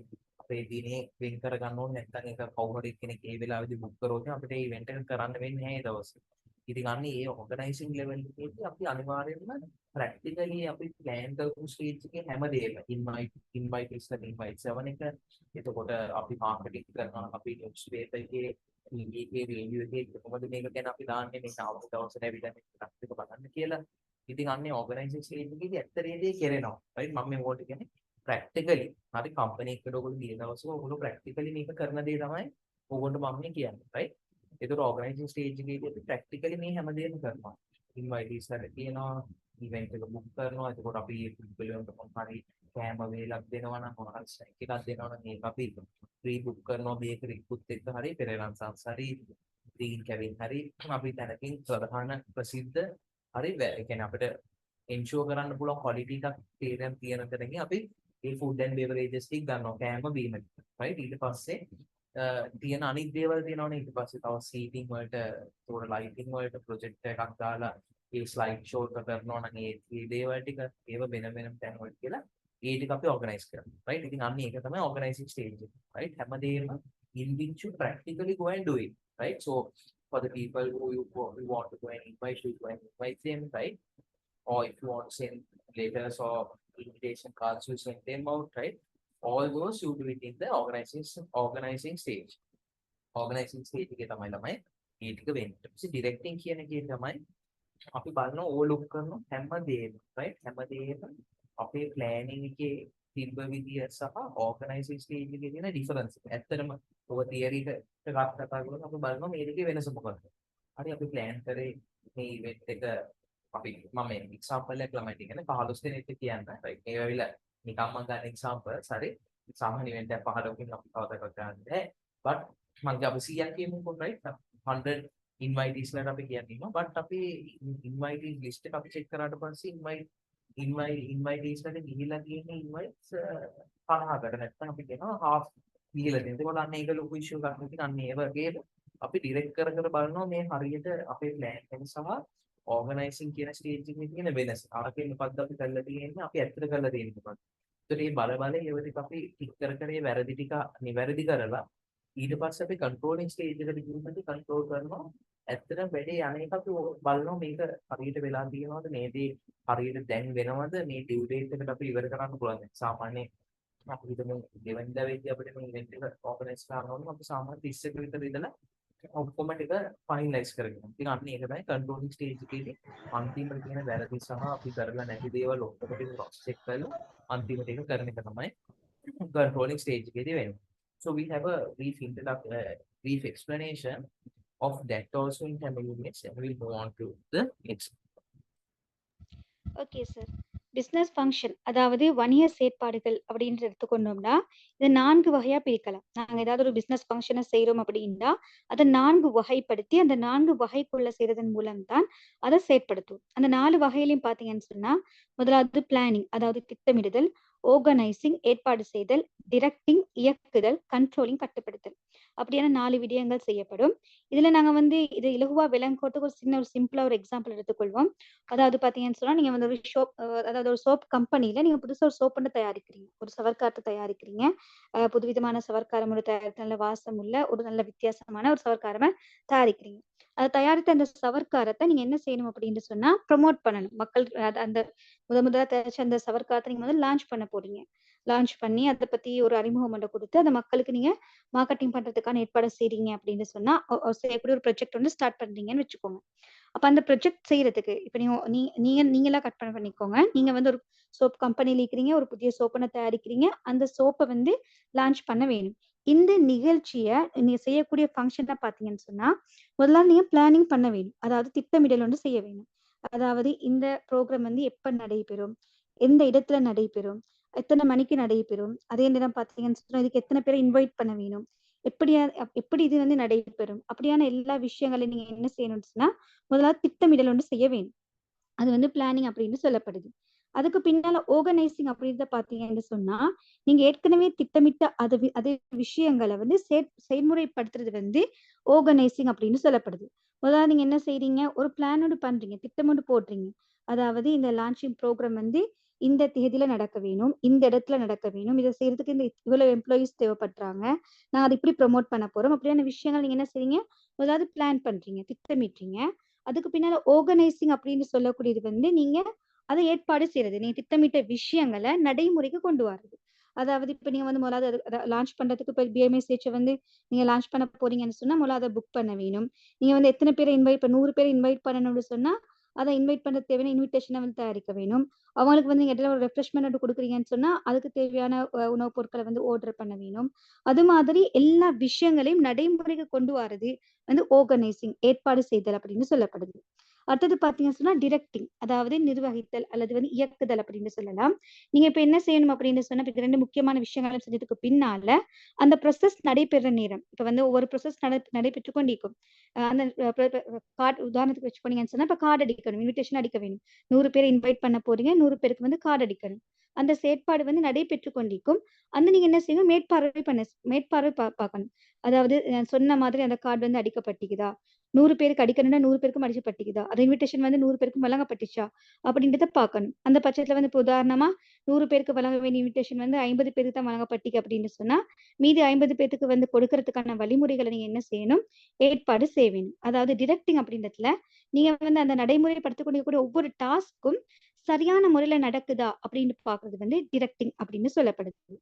අපේ දිනේ වෙන් කර ගන්න ඕනේ. නැත්නම් ඒක කවුරු හරි කෙනෙක් ඒ වෙලාවේදී බුක් කරොත් අපිට ඒ ඉවෙන්ට් එක කරන්න වෙන්නේ නැහැ ඒ දවසේ. ඉතින් අන්න ඒ ඕගනයිසින් ලෙවල් එකේදී අපි අනිවාර්යයෙන්ම ප්‍රැක්ටිකලි අපි ප්ලෑන් කරපු ස්ටේජ් එකේ හැමදේම ඉන්වයිට් ඉස්සර ඉන්වයිට් 7 එක එතකොට අපි මාකටිං කරනවා අපි නිවුස් පේපර් එකේ මේකේ රේඩියෝ එකේ කොහොමද මේක ගැන අපි දාන්නේ මේ තාම දවසට ඇවිල්ලා මේ ප්‍රොඩක්ට් එක බලන්න කියලා. ඉතින් අන්නේ ඕගනයිසින් ස්ටේජ් එකේදී ඇත්තටම දේ කෙරෙනවා. රයිට්? මම මේ වෝල්ට් කියන්නේ ප්‍රැක්ටිකලි හරි කම්පැනි එකකට ඔයගොල්ලෝ ගිය දවසේ ඔයගොල්ලෝ ප්‍රැක්ටිකලි මේක කරන දේ තමයි ඕගොල්ලෝ මම මේ කියන්නේ. රයිට්? ඒතර ඕගනයිසින් ස්ටේජ් එකේදී අපි ප්‍රැක්ටිකලි මේ හැමදේම කරනවා. ඉන්වයිට් ඉස්සර තියෙනවා ඉවෙන්ට් එක බුක් කරනවා. එතකොට අපි පිළිවෙලට මොකක්hari කෑම වේලක් දෙනවා නම් මොනවාරි ස්නැක් එකක් දෙනවා නම් ඒක අපි ප්‍රී බුක් කරනවා බේකරි එකකුත් එක්ක හරි පෙරේරන් සංසාරි ග්‍රීන් කැවින් හරි අපි තැනකින් ප්‍රධාන ප්‍රසිද්ධ හරි ඒ කියන්නේ අපිට එන්ෂුවර් කරන්න පුළුවන් ක්වොලිටි එකක් තියෙන තැනකින් අපි ඒ ෆුඩ් ඇන්ඩ් බෙවරේජස් ටික ගන්නවා කෑම බීම රයිට්. ඊට පස්සේ තියෙන අනිත් දේවල් තියෙනවනේ. ඊට පස්සේ තව සීටින් වලට තෝර ලයිටින් වලට ප්‍රොජෙක්ට් එකක් දාලා ඒ ස්ලයිඩ් ෂෝ එක කරනවා නම් ඒ දේවල් ටික ඒව වෙන වෙනම තැන් වලට කියලා ඒ ටික අපි ඕගනයිස් කරනවා. රයිට්? ඉතින් අන්න ඒක තමයි ඕගනයිසින් ස්ටේජ් එක. රයිට්? හැමදේම in which you practically go and do it. Right? So for the people who you want to go and invite, you go and invite them, right? Or if you want to send letters or invitation cards, you send them out, right? All those you do it in the organizing stage. Organizing stage එකේ තමයි ළමයි ඒ ටික වෙන්නේ. ඊට පස්සේ directing කියන එකේ තමයි අපි බලනවා ඕලොක් කරන හැමදේම, right? හැමදේම අපේ planning එකේ තිබ්බ විදිය සහ organizing stage එකේ තියෙන difference එක. ඇත්තටම ඔබ theory එකට කතා කරනකොට අපි බලනවා මේ දෙකේ වෙනස මොකක්ද. හරි අපි plan කරේ මේ event එක අපි මම example එකක් ළමයි කියන්නේ 15 දෙනෙක් කියන්න. right? ඒ වෙලාව නිකම්ම ගන්න example හරි සාමාන්‍ය event එකක් 15කින් අපි කවදාවත් ගන්න බෑ. but මම අපි 100ක් කියමුකෝ right? 100 invitees ලාට අපි කියන්නේ but අපි invitees list එක අපි check කරාට පස්සේ invitees ලාට ගිහිලා තියෙන invites 50කට නැත්නම් අපි කියනවා half ගිහිලා තියෙනවා. ඒකවල අන්න ඒක ලොකු issue එකක් නෙවෙයි. අන්න ඒ වගේ අපි direct කර බලනවා මේ හරියට අපේ plan එක සහ organizing කියන stage එකේ තියෙන වෙනස. අරකින් මොකද්ද අපි කරලා තියෙන්නේ? අපි ඇත්තට කරලා තියෙන්නේ මොකක්ද? ඒතර මේ බල ඒව ටික අපි ටික කර ඒ වැරදි ටික නිවැරදි කරලා ඊට පස්සේ අපි controlling stage එකට ගිහින් control කරනවා. ඇත්තටම වැඩේ අනේක අපි බලනවා මේක හරියට වෙලා තියෙනවද මේ දේ හරියට දැන් වෙනවද මේ ඩියු ඩේට් එකට අපි ඉවර කරන්න පුළුවන්ද? සාමාන්‍ය අපි හිතමු දෙවෙනිදා වෙද්දී අපිට මේ ඉවෙන්ට් එක ඕගනයිස් කරන්න ඕනේ. අපි සාමාන්‍ය 30ක විතර ඉඳලා ඔක්කොම ටික ෆයිනලයිස් කරගෙන. ඉතින් අන්න ඒක තමයි controlling stage එකේදී අන්තිමට තියෙන වැරදි සහ අපි කරලා නැති දේවල් ඔක්කොම ටික cross check කරලා අන්තිමට ඒක කරන එක තමයි controlling stage එකේදී වෙන්නේ. So we have a brief explanation of that also in Tamil units, and we'll move on to the next. Okay, sir. Business function அதாவது வணிக செயற்பாடுகள் அப்படின்னு எடுத்துக்கொண்டோம்னா இதை 4 வகையா பிரிக்கலாம். நாங்க ஏதாவது ஒரு பிசினஸ் ஃபங்க்ஷனை செய்றோம் அப்படின்னா அதை 4 வகைப்படுத்தி அந்த 4 வகைக்குள்ள செய்யறதன் மூலம் தான் அதை செயற்படுத்துவோம். அந்த 4 வகையிலையும் பாத்தீங்கன்னு சொன்னா முதலாவது பிளானிங் அதாவது திட்டமிடுதல், ஆர்கனைசிங் ஏற்பாடு செய்தல், டிரெக்டிங் இயக்குதல், கண்ட்ரோலிங் கட்டுப்படுத்தல் அப்படியான 4 விடயங்கள் செய்யப்படும். இதுல நாங்க வந்து இது இலகுவா விளங்கறதுக்கு ஒரு சின்ன ஒரு சிம்பிளா ஒரு எக்ஸாம்பிள் எடுத்துக்கொள்வோம். அதாவது பாத்தீங்கன்னு சொன்னா நீங்க வந்து ஒரு அதாவது ஒரு சோப் கம்பெனில நீங்க புதுசா ஒரு சோப் ஒண்ணு தயாரிக்கிறீங்க. ஒரு சவர்க்காரத்தை தயாரிக்கிறீங்க. புதுவிதமான சவர்க்காரம் ஒண்ணு தயாரித்து நல்ல வாசம் உள்ள ஒரு நல்ல வித்தியாசமான ஒரு சவர்க்காரமா தயாரிக்கிறீங்க. அதை தயாரித்த அந்த சவர்க்காரத்தை நீங்க என்ன செய்யணும் அப்படின்னு சொன்னா ப்ரொமோட் பண்ணணும். மக்கள் அந்த முதலா தயாரிச்ச அந்த சவர்க்காரத்தை நீங்க வந்து லான்ச் பண்ண போறீங்க. லான்ச் பண்ணி அதை பத்தி ஒரு அறிமுகம் பண்ண கொடுத்து அந்த மக்களுக்கு நீங்க மார்க்கெட்டிங் பண்றதுக்கான ஏற்பாடு செய்றீங்க அப்படின்னு சொன்னா செய்யக்கூடிய ஒரு ப்ராஜெக்ட் வந்து ஸ்டார்ட் பண்றீங்கன்னு வச்சுக்கோங்க. அப்ப அந்த ப்ராஜெக்ட் செய்யறதுக்கு இப்ப நீங்களா கற்பனை பண்ணிக்கோங்க. நீங்க வந்து ஒரு சோப் கம்பெனில இருக்கிறீங்க. ஒரு புதிய சோப்பனை தயாரிக்கிறீங்க. அந்த சோப்பை வந்து லான்ச் பண்ண வேணும். இந்த நிகழ்ச்சிய நீங்க செய்யக்கூடிய ஃபங்க்ஷன் தான் பாத்தீங்கன்னு சொன்னா முதல்ல நீங்க பிளானிங் பண்ண வேணும். அதாவது திட்டமிடல் வந்து செய்ய வேணும். அதாவது இந்த ப்ரோக்ராம் வந்து எப்ப நடைபெறும், எந்த இடத்துல நடைபெறும், எத்தனை மணிக்கு நடைபெறும், அதே நேரம் பாத்தீங்கன்னு சொன்னா இதுக்கு எத்தனை பேரை இன்வைட் பண்ண வேணும், எப்படி இது வந்து நடைபெறும் அப்படியான எல்லா விஷயங்களையும் நீங்க என்ன செய்யணும்னு சொன்னா முதலாவது திட்டமிடல் ஒன்று செய்ய வேணும். அது வந்து பிளானிங் அப்படின்னு சொல்லப்படுது. அதுக்கு பின்னால ஆர்கனைசிங் அப்படின்றத பாத்தீங்கன்னு சொன்னா நீங்க ஏற்கனவே திட்டமிட்ட அதே விஷயங்களை வந்து செயல்முறைப்படுத்துறது வந்து ஆர்கனைசிங் அப்படின்னு சொல்லப்படுது. முதல்ல நீங்க என்ன செய்றீங்க, ஒரு பிளான் ஒன்று பண்றீங்க, திட்டம் ஒன்று போடுறீங்க. அதாவது இந்த லான்ச்சிங் ப்ரோக்ராம் வந்து இந்த தேதியில நடக்க வேணும், இந்த இடத்துல நடக்க வேணும், இதை செய்யறதுக்கு இந்த இவ்வளவு எம்ப்ளாயீஸ் தேவைப்படுறாங்க, நான் அதை இப்படி ப்ரொமோட் பண்ண போறோம் அப்படியான விஷயங்கள் நீங்க என்ன செய்றீங்க, முதலாவது பிளான் பண்றீங்க, திட்டமிடுறீங்க. அதுக்கு பின்னால ஆர்கனைசிங் அப்படின்னு சொல்லக்கூடியது வந்து நீங்க அதை ஏற்பாடு செய்யறது. நீங்க திட்டமிட்ட விஷயங்களை நடைமுறைக்கு கொண்டு வர்றது. அதாவது இப்ப நீங்க வந்து முதலாவது லான்ச் பண்றதுக்கு இப்ப பிஎம்எஸ்ஹெச் வந்து நீங்க லான்ச் பண்ண போறீங்கன்னு சொன்னா முதல்ல அதை புக் பண்ண வேணும். நீங்க வந்து எத்தனை பேரை இப்ப 100 பேரை இன்வைட் பண்ணணும்னு சொன்னா அதை இன்வைட் பண்ண தேவையான இன்விடேஷனை வந்து தயாரிக்க வேணும். அவங்களுக்கு வந்து நீங்க இடையில ஒரு ரெஃப்ரெஷ்மெண்ட் கொடுக்குறீங்கன்னு சொன்னா அதுக்கு தேவையான உணவுப் பொருட்களை வந்து ஆர்டர் பண்ண வேணும். அது மாதிரி எல்லா விஷயங்களையும் நடைமுறைக்கு கொண்டு வர்றது வந்து ஆர்கனைசிங் ஏற்பாடு செய்தல் அப்படின்னு சொல்லப்படுது. அடுத்தது பாத்தீங்கன்னு சொன்னா டிரெக்டிங் அதாவது நிர்வகித்தல் அல்லது வந்து இயக்குதல் அப்படின்னு சொல்லலாம். நீங்க இப்ப என்ன செய்யணும் அப்படின்னு சொன்னா இப்ப 2 முக்கியமான விஷயங்களை செஞ்சதுக்கு பின்னால அந்த ப்ரொசஸ் நடைபெற நேரம் இப்ப வந்து ஒவ்வொரு ப்ரொசஸ் நடைபெற்று கொண்டிருக்கும். அந்த கார்டு உதாரணத்துக்கு வச்சு போனீங்கன்னு சொன்னா இப்ப கார்டு அடிக்கணும், இன்விடேஷன் அடிக்க வேணும். 100 பேரை இன்வைட் பண்ண போறீங்க, 100 பேருக்கு வந்து கார்டு அடிக்கணும். அந்த செயற்பாடு வந்து நடைபெற்று கொண்டிருக்கும். அந்த நீங்க என்ன செய்யணும், மேற்பார்வை பார்க்கணும். அதாவது சொன்ன மாதிரி அந்த கார்டு வந்து அடிக்கப்பட்டிக்குதா, 100 பேருக்கு அடிக்கணும்னா 100 பேருக்கும் அடிக்கப்பட்டிக்குதா, அது இன்விடேஷன் வந்து 100 பேருக்கும் வழங்கப்பட்டுச்சா அப்படின்றத பார்க்கணும். அந்த பட்சத்துல வந்து இப்ப உதாரணமா 100 பேருக்கு வழங்க வேண்டிய இன்விடேஷன் வந்து 50 பேருக்கு தான் வழங்கப்பட்டிருக்கு அப்படின்னு சொன்னா மீதி 50 பேருக்கு வந்து கொடுக்கறதுக்கான வழிமுறைகளை நீங்க என்ன செய்யணும், ஏற்பாடு செய்ய வேணும். அதாவது டிரெக்டிங் அப்படின்றதுல நீங்க வந்து அந்த நடைமுறைப்படுத்திக் கொண்டிருக்கக்கூடிய ஒவ்வொரு டாஸ்க்கும் சரியான முறையில நடக்குதா அப்படின்னு பாக்குறது வந்து டிரெக்டிங் அப்படின்னு சொல்லப்படுது.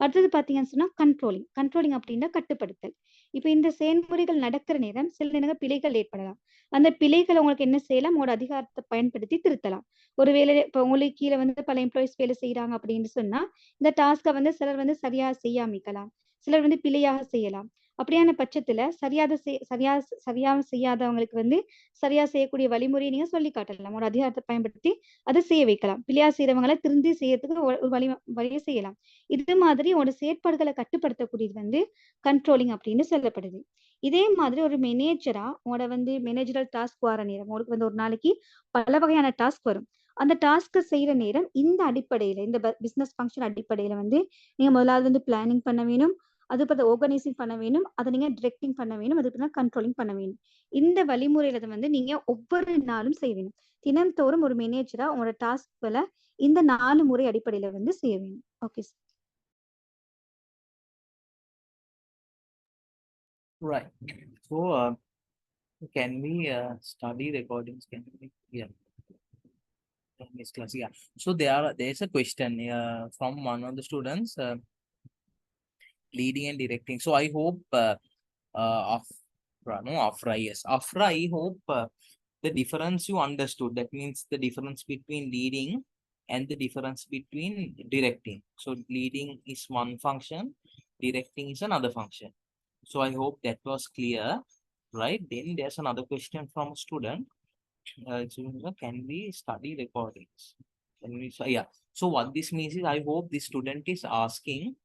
அடுத்தது பாத்தீங்கன்னு சொன்னா கண்ட்ரோலிங் அப்படின்னா கட்டுப்படுத்தல். இப்ப இந்த செயல்முறைகள் நடக்கிற நேரம் சில நேரங்கள் பிழைகள் ஏற்படலாம். அந்த பிழைகளை உங்களுக்கு என்ன செய்யலாம், உங்களோட அதிகாரத்தை பயன்படுத்தி திருத்தலாம். ஒருவேளை இப்ப உங்களுக்கு கீழே வந்து பல எம்ப்ளாயிஸ் வேலை செய்யறாங்க அப்படின்னு சொன்னா இந்த டாஸ்கை வந்து சிலர் வந்து சரியா செய்யாமிக்கலாம், சிலர் வந்து பிழையாக செய்யலாம். அப்படியான பட்சத்துல சரியா செய்யாதவங்களுக்கு வந்து சரியா செய்யக்கூடிய வழிமுறையை நீங்க சொல்லி காட்டலாம். ஒரு அதிகாரத்தை பயன்படுத்தி அதை செய்ய வைக்கலாம். பிழையா செய்யறவங்களை திருந்தி செய்யறதுக்கு ஒரு வழியை செய்யலாம். இது மாதிரி உங்களோட செயற்பாடுகளை கட்டுப்படுத்தக்கூடியது வந்து கண்ட்ரோலிங் அப்படின்னு சொல்லப்படுது. இதே மாதிரி ஒரு மேனேஜரா உங்களோட வந்து மேனேஜரல் டாஸ்க் வர நேரம் உங்களுக்கு வந்து ஒரு நாளைக்கு பல வகையான டாஸ்க் வரும். அந்த டாஸ்க் செய்யற நேரம் இந்த அடிப்படையில இந்த பிசினஸ் ஃபங்க்ஷன் அடிப்படையில வந்து நீங்க முதலாவது வந்து பிளானிங் பண்ண வேணும், அது பத்தி ஆர்கனைசிங் பண்ண வேணும், அதை நீங்க டிரெக்டிங் பண்ண வேணும், அதுக்கு கண்ட்ரோலிங் பண்ண வேணும். இந்த வழிமுறையில வந்து நீங்க ஒவ்வொரு நாளும் செய்ய வேணும். தினந்தோறும் ஒரு மேனேஜரா உங்களோட டாஸ்க்களை இந்த 4 முறை அடிப்படையில வந்து செய்ய வேணும். Okay sir. Right. So, can we study recordings? Can we? Yeah. Miss class. Yeah. So there's a question from one of the students, leading and directing. So I hope Afra, yes, Afra. I hope the difference you understood. That means the difference between leading and the difference between directing. So leading is one function, directing is another function. So I hope that was clear, right? Then there's another question from a student. Can we study recordings? Yeah. So what this means is, I hope this student is asking.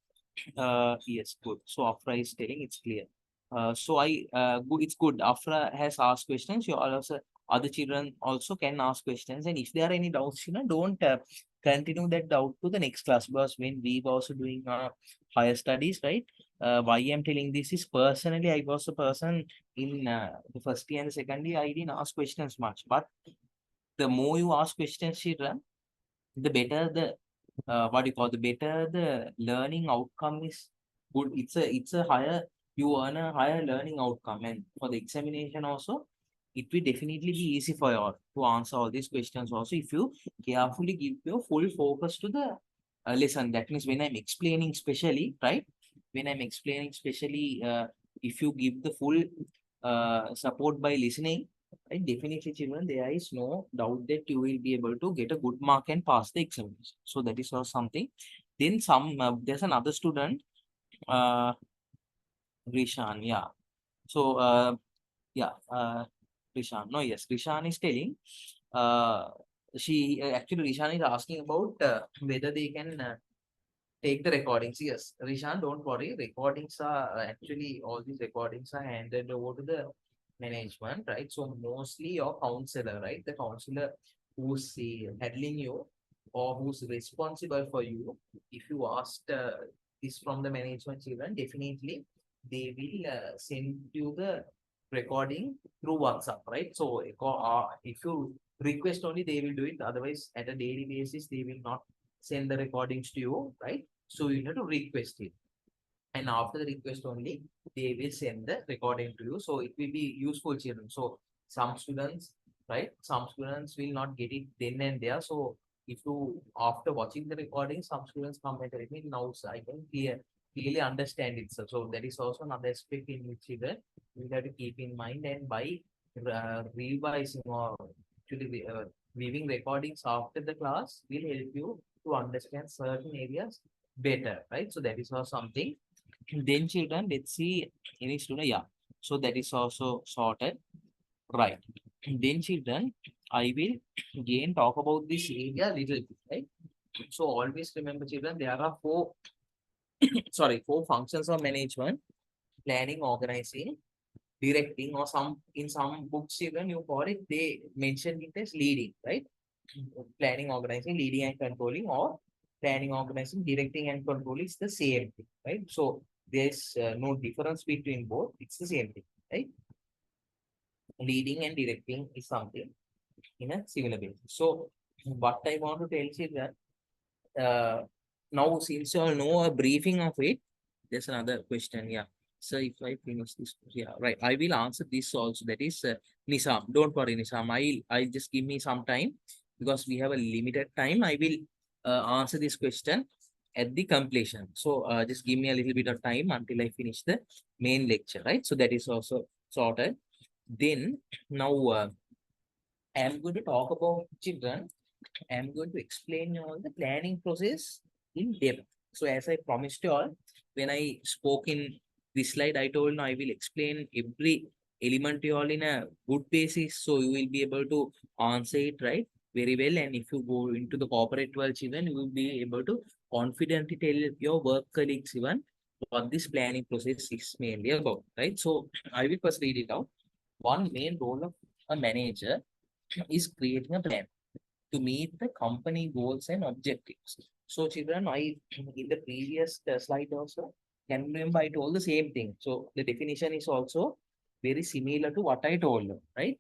Yes, good. So Afra is telling it's clear. Good, it's good. Afra has asked questions. You also, other children also can ask questions. And if there are any doubts, don't continue that doubt to the next class, because when we were also doing higher studies, right? Why I'm telling this is, personally, I was a person in the first year and the second year, I didn't ask questions much. But the more you ask questions, children, the better the what you call, the better the learning outcome is. Good. It's a higher, you earn a higher learning outcome, and for the examination also, it will definitely be easy for you all to answer all these questions also, if you carefully give your full focus to the lesson. That means when I'm explaining specially, right? When I'm explaining specially, if you give the full support by listening, right, definitely children, there is no doubt that you will be able to get a good mark and pass the examination. So that is also something. Then there's another student, uh, Rishan, yeah. So, yeah, Rishan, no, yes, Rishan is telling, uh, actually, Rishan is asking about whether they can take the recordings. Yes, Rishan, don't worry. Recordings are actually, all these recordings are handed over to the management, right? So mostly your counselor, right? The counselor who's handling you, or who's responsible for you. If you asked this from the management, children, definitely they will send you the recording through WhatsApp, right? So if you request only, they will do it. Otherwise, at a daily basis, they will not send the recordings to you, right? So you have to request it. And after the request only, they will send the recording to you. So it will be useful, children. So some students, right? Some students will not get it then and there. So if you, after watching the recording, some students come and tell me, now sir, I can clearly understand it, sir. So that is also another aspect in which children we have to keep in mind. And by revising, or actually viewing recordings after the class, will help you to understand certain areas better, right? So that is also something. Then children, let's see any student. Yeah. So that is also sorted. Right. Then children, I will again talk about this area little bit, right? So always remember, children, there are four functions of management: planning, organizing, directing, or in some books, children, you call it, they mention it as leading, right? Planning, organizing, leading and controlling, or planning, organizing, directing and controlling is the same thing, right? So there's no difference between both. It's the same thing, right? Leading and directing is something in a similar basis. So what I want to tell you that now, since you all know a briefing of it, there's another question. Yeah. So if I finish this, yeah, right. I will answer this also. That is Nizam. Don't worry, Nizam. I'll just give me some time, because we have a limited time. I will answer this question at the completion. So just give me a little bit of time until I finish the main lecture, right? So that is also sorted. Then now I am going to talk about, children. I am going to explain you all the planning process in depth. So as I promised you all, when I spoke in this slide, I told you I will explain every element to you all in a good basis. So you will be able to answer it right very well. And if you go into the corporate world, children, you will be able to confidently tell your work colleagues even what this planning process is mainly about, right? So I will first read it out. One main role of a manager is creating a plan to meet the company goals and objectives. So, children, I in the previous slide also, can you remember I told the same thing. So, the definition is also very similar to what I told you, right?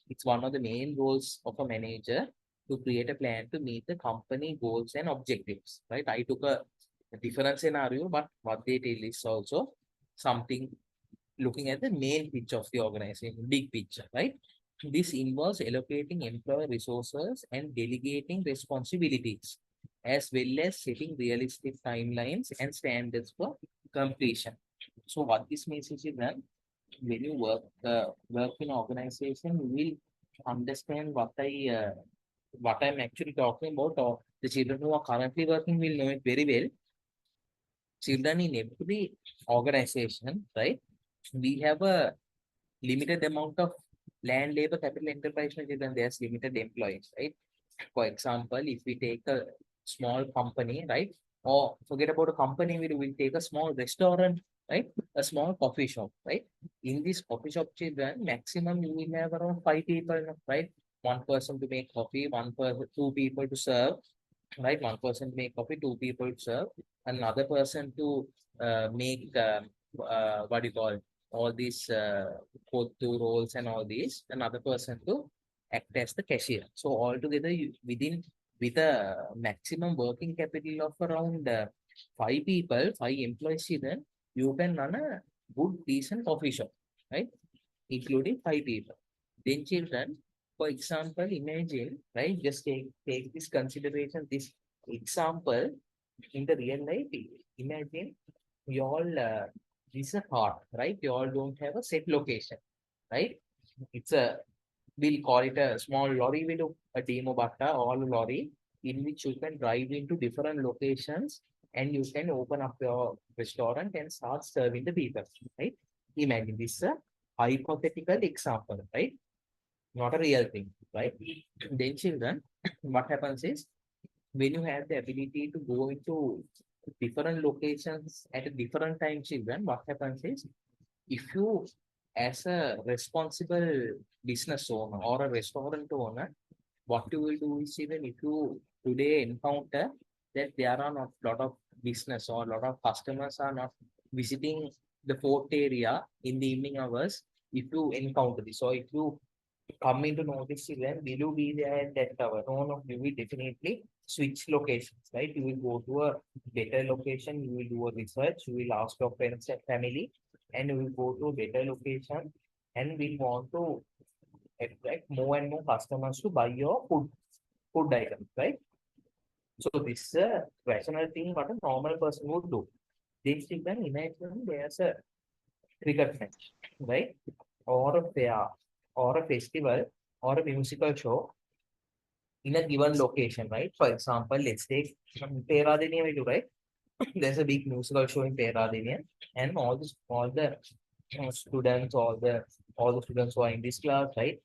It's one of the main roles of a manager to create a plan to meet the company goals and objectives, right? I took a different scenario, but what they tell is also something looking at the main picture of the organization, big picture, right? This involves allocating employee resources and delegating responsibilities, as well as setting realistic timelines and standards for completion. So what this means is that when you work in organization, you will understand what I'm actually talking about, or the children who are currently working will know it very well. Children in every organization, right? We have a limited amount of land, labor, capital, enterprise, and then there's limited employees, right? For example, if we take a small company, right? Or forget about a company, we will take a small restaurant, right? A small coffee shop, right? In this coffee shop, children, maximum you will have around 5 people, right? One person to make coffee, one person, 2 people to serve, right? One person to make coffee, 2 people to serve, another person to make what do you call all these two roles and all these, another person to act as the cashier. So altogether, you, within with a maximum working capital of around 5 people, 5 employees, then you can run a good decent coffee shop, right? Including 5 people. Then children, for example, imagine, right? Just take this consideration, this example in the real life. Imagine you all this is a car, right? You all don't have a set location, right? It's a we'll call it a small lorry with a demo bata or lorry in which you can drive into different locations and you can open up your restaurant and start serving the people, right? Imagine this is a hypothetical example, right? Not a real thing, right? Then children, what happens is when you have the ability to go into different locations at a different time, children, what happens is if you as a responsible business owner or a restaurant owner, what you will do is even if you today encounter that there are not lot of business or a lot of customers are not visiting the fort area in the evening hours, if you encounter this or if you come into notice event, will you be there at that hour? No, no, you will definitely switch locations, right? You will go to a better location, you will do a research, you will ask your friends and family, and you will go to a better location and we want to attract more and more customers to buy your food items, right? So this is a rational thing what a normal person would do. This you can imagine there's a cricket match, right? Or a fair, or a festival, or a musical show in a given location, right? For example, let's take Peradeniya, right? There's a big musical show in Peradeniya, and all the students, all the students who are in this class, right?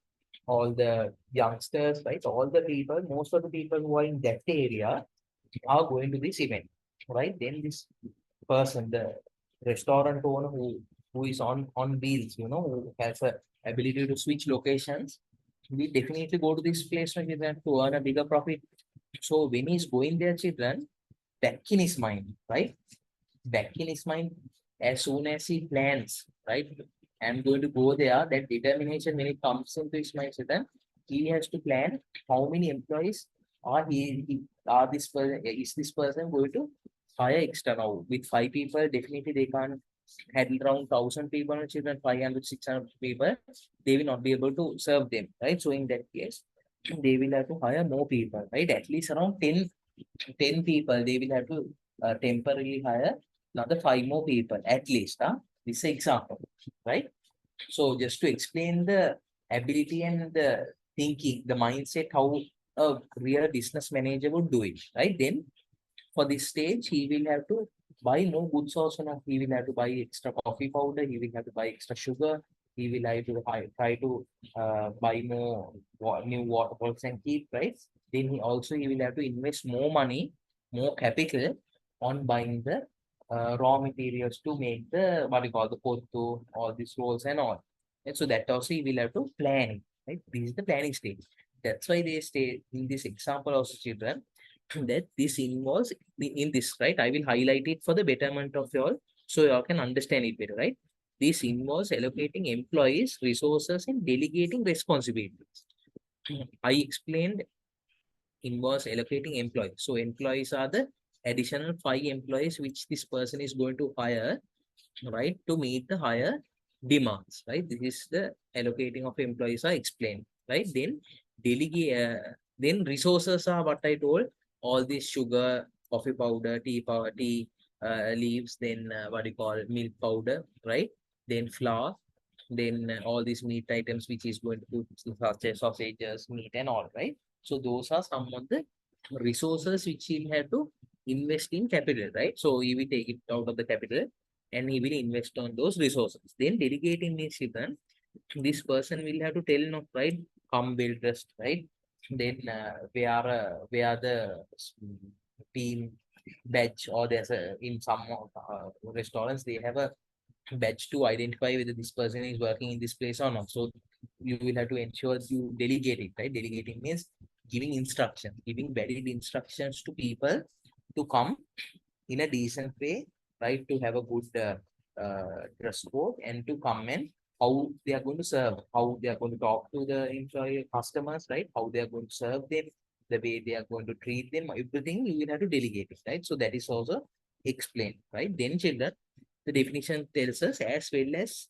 All the youngsters, right? All the people, most of the people who are in that area are going to this event, right? Then this person, the restaurant owner who is on wheels, who has a ability to switch locations, we definitely go to this place when we want to earn a bigger profit. So when he's going there, children, back in his mind, right? Back in his mind, as soon as he plans, right? I'm going to go there, that determination when it comes into his mind, children, he has to plan how many employees are are this person is this person going to hire extra now. With 5 people, definitely they can't handle around 1,000 people, children, 500, 600 people, they will not be able to serve them, right? So in that case, they will have to hire more people, right? At least around 10 people, they will have to temporarily hire another 5 more people at least. Huh? This is an example, right? So just to explain the ability and the thinking, the mindset, how a real business manager would do it, right? Then for this stage, he will have to buy more goods also. Now. He will have to buy extra coffee powder. He will have to buy extra sugar. He will have to try to buy more new water bottles and keep, right? Then he will have to invest more money, more capital on buying the raw materials to make the what you call the pottu, all these rolls and all. And so that also he will have to plan it, right? This is the planning stage. That's why they stay in this example also, children, that this involves in this, right? I will highlight it for the betterment of you all so you all can understand it better, right? This involves allocating employees, resources, and delegating responsibilities. I explained involves allocating employees. So employees are the additional 5 employees which this person is going to hire, right, to meet the higher demands, right? This is the allocating of employees are explained, right? Then then resources are what I told, all this sugar, coffee powder, tea leaves, then what you call milk powder, right? Then flour, then all these meat items which is going to put such as sausages, meat and all, right? So those are some of the resources which he'll have to invest in capital, right? So he will take it out of the capital and he will invest on those resources. Then delegating means, then this person will have to tell, no, right? Come build trust, right? then where the team badge, or there's a in some restaurants they have a badge to identify whether this person is working in this place or not. So you will have to ensure you delegate it, right? Delegating means giving instructions, giving valid instructions to people to come in a decent way, right? To have a good dress code and to come and how they are going to serve, how they are going to talk to the employee customers, right? How they are going to serve them, the way they are going to treat them, everything you will have to delegate it, right? So that is also explained, right? Then children, the definition tells us as well as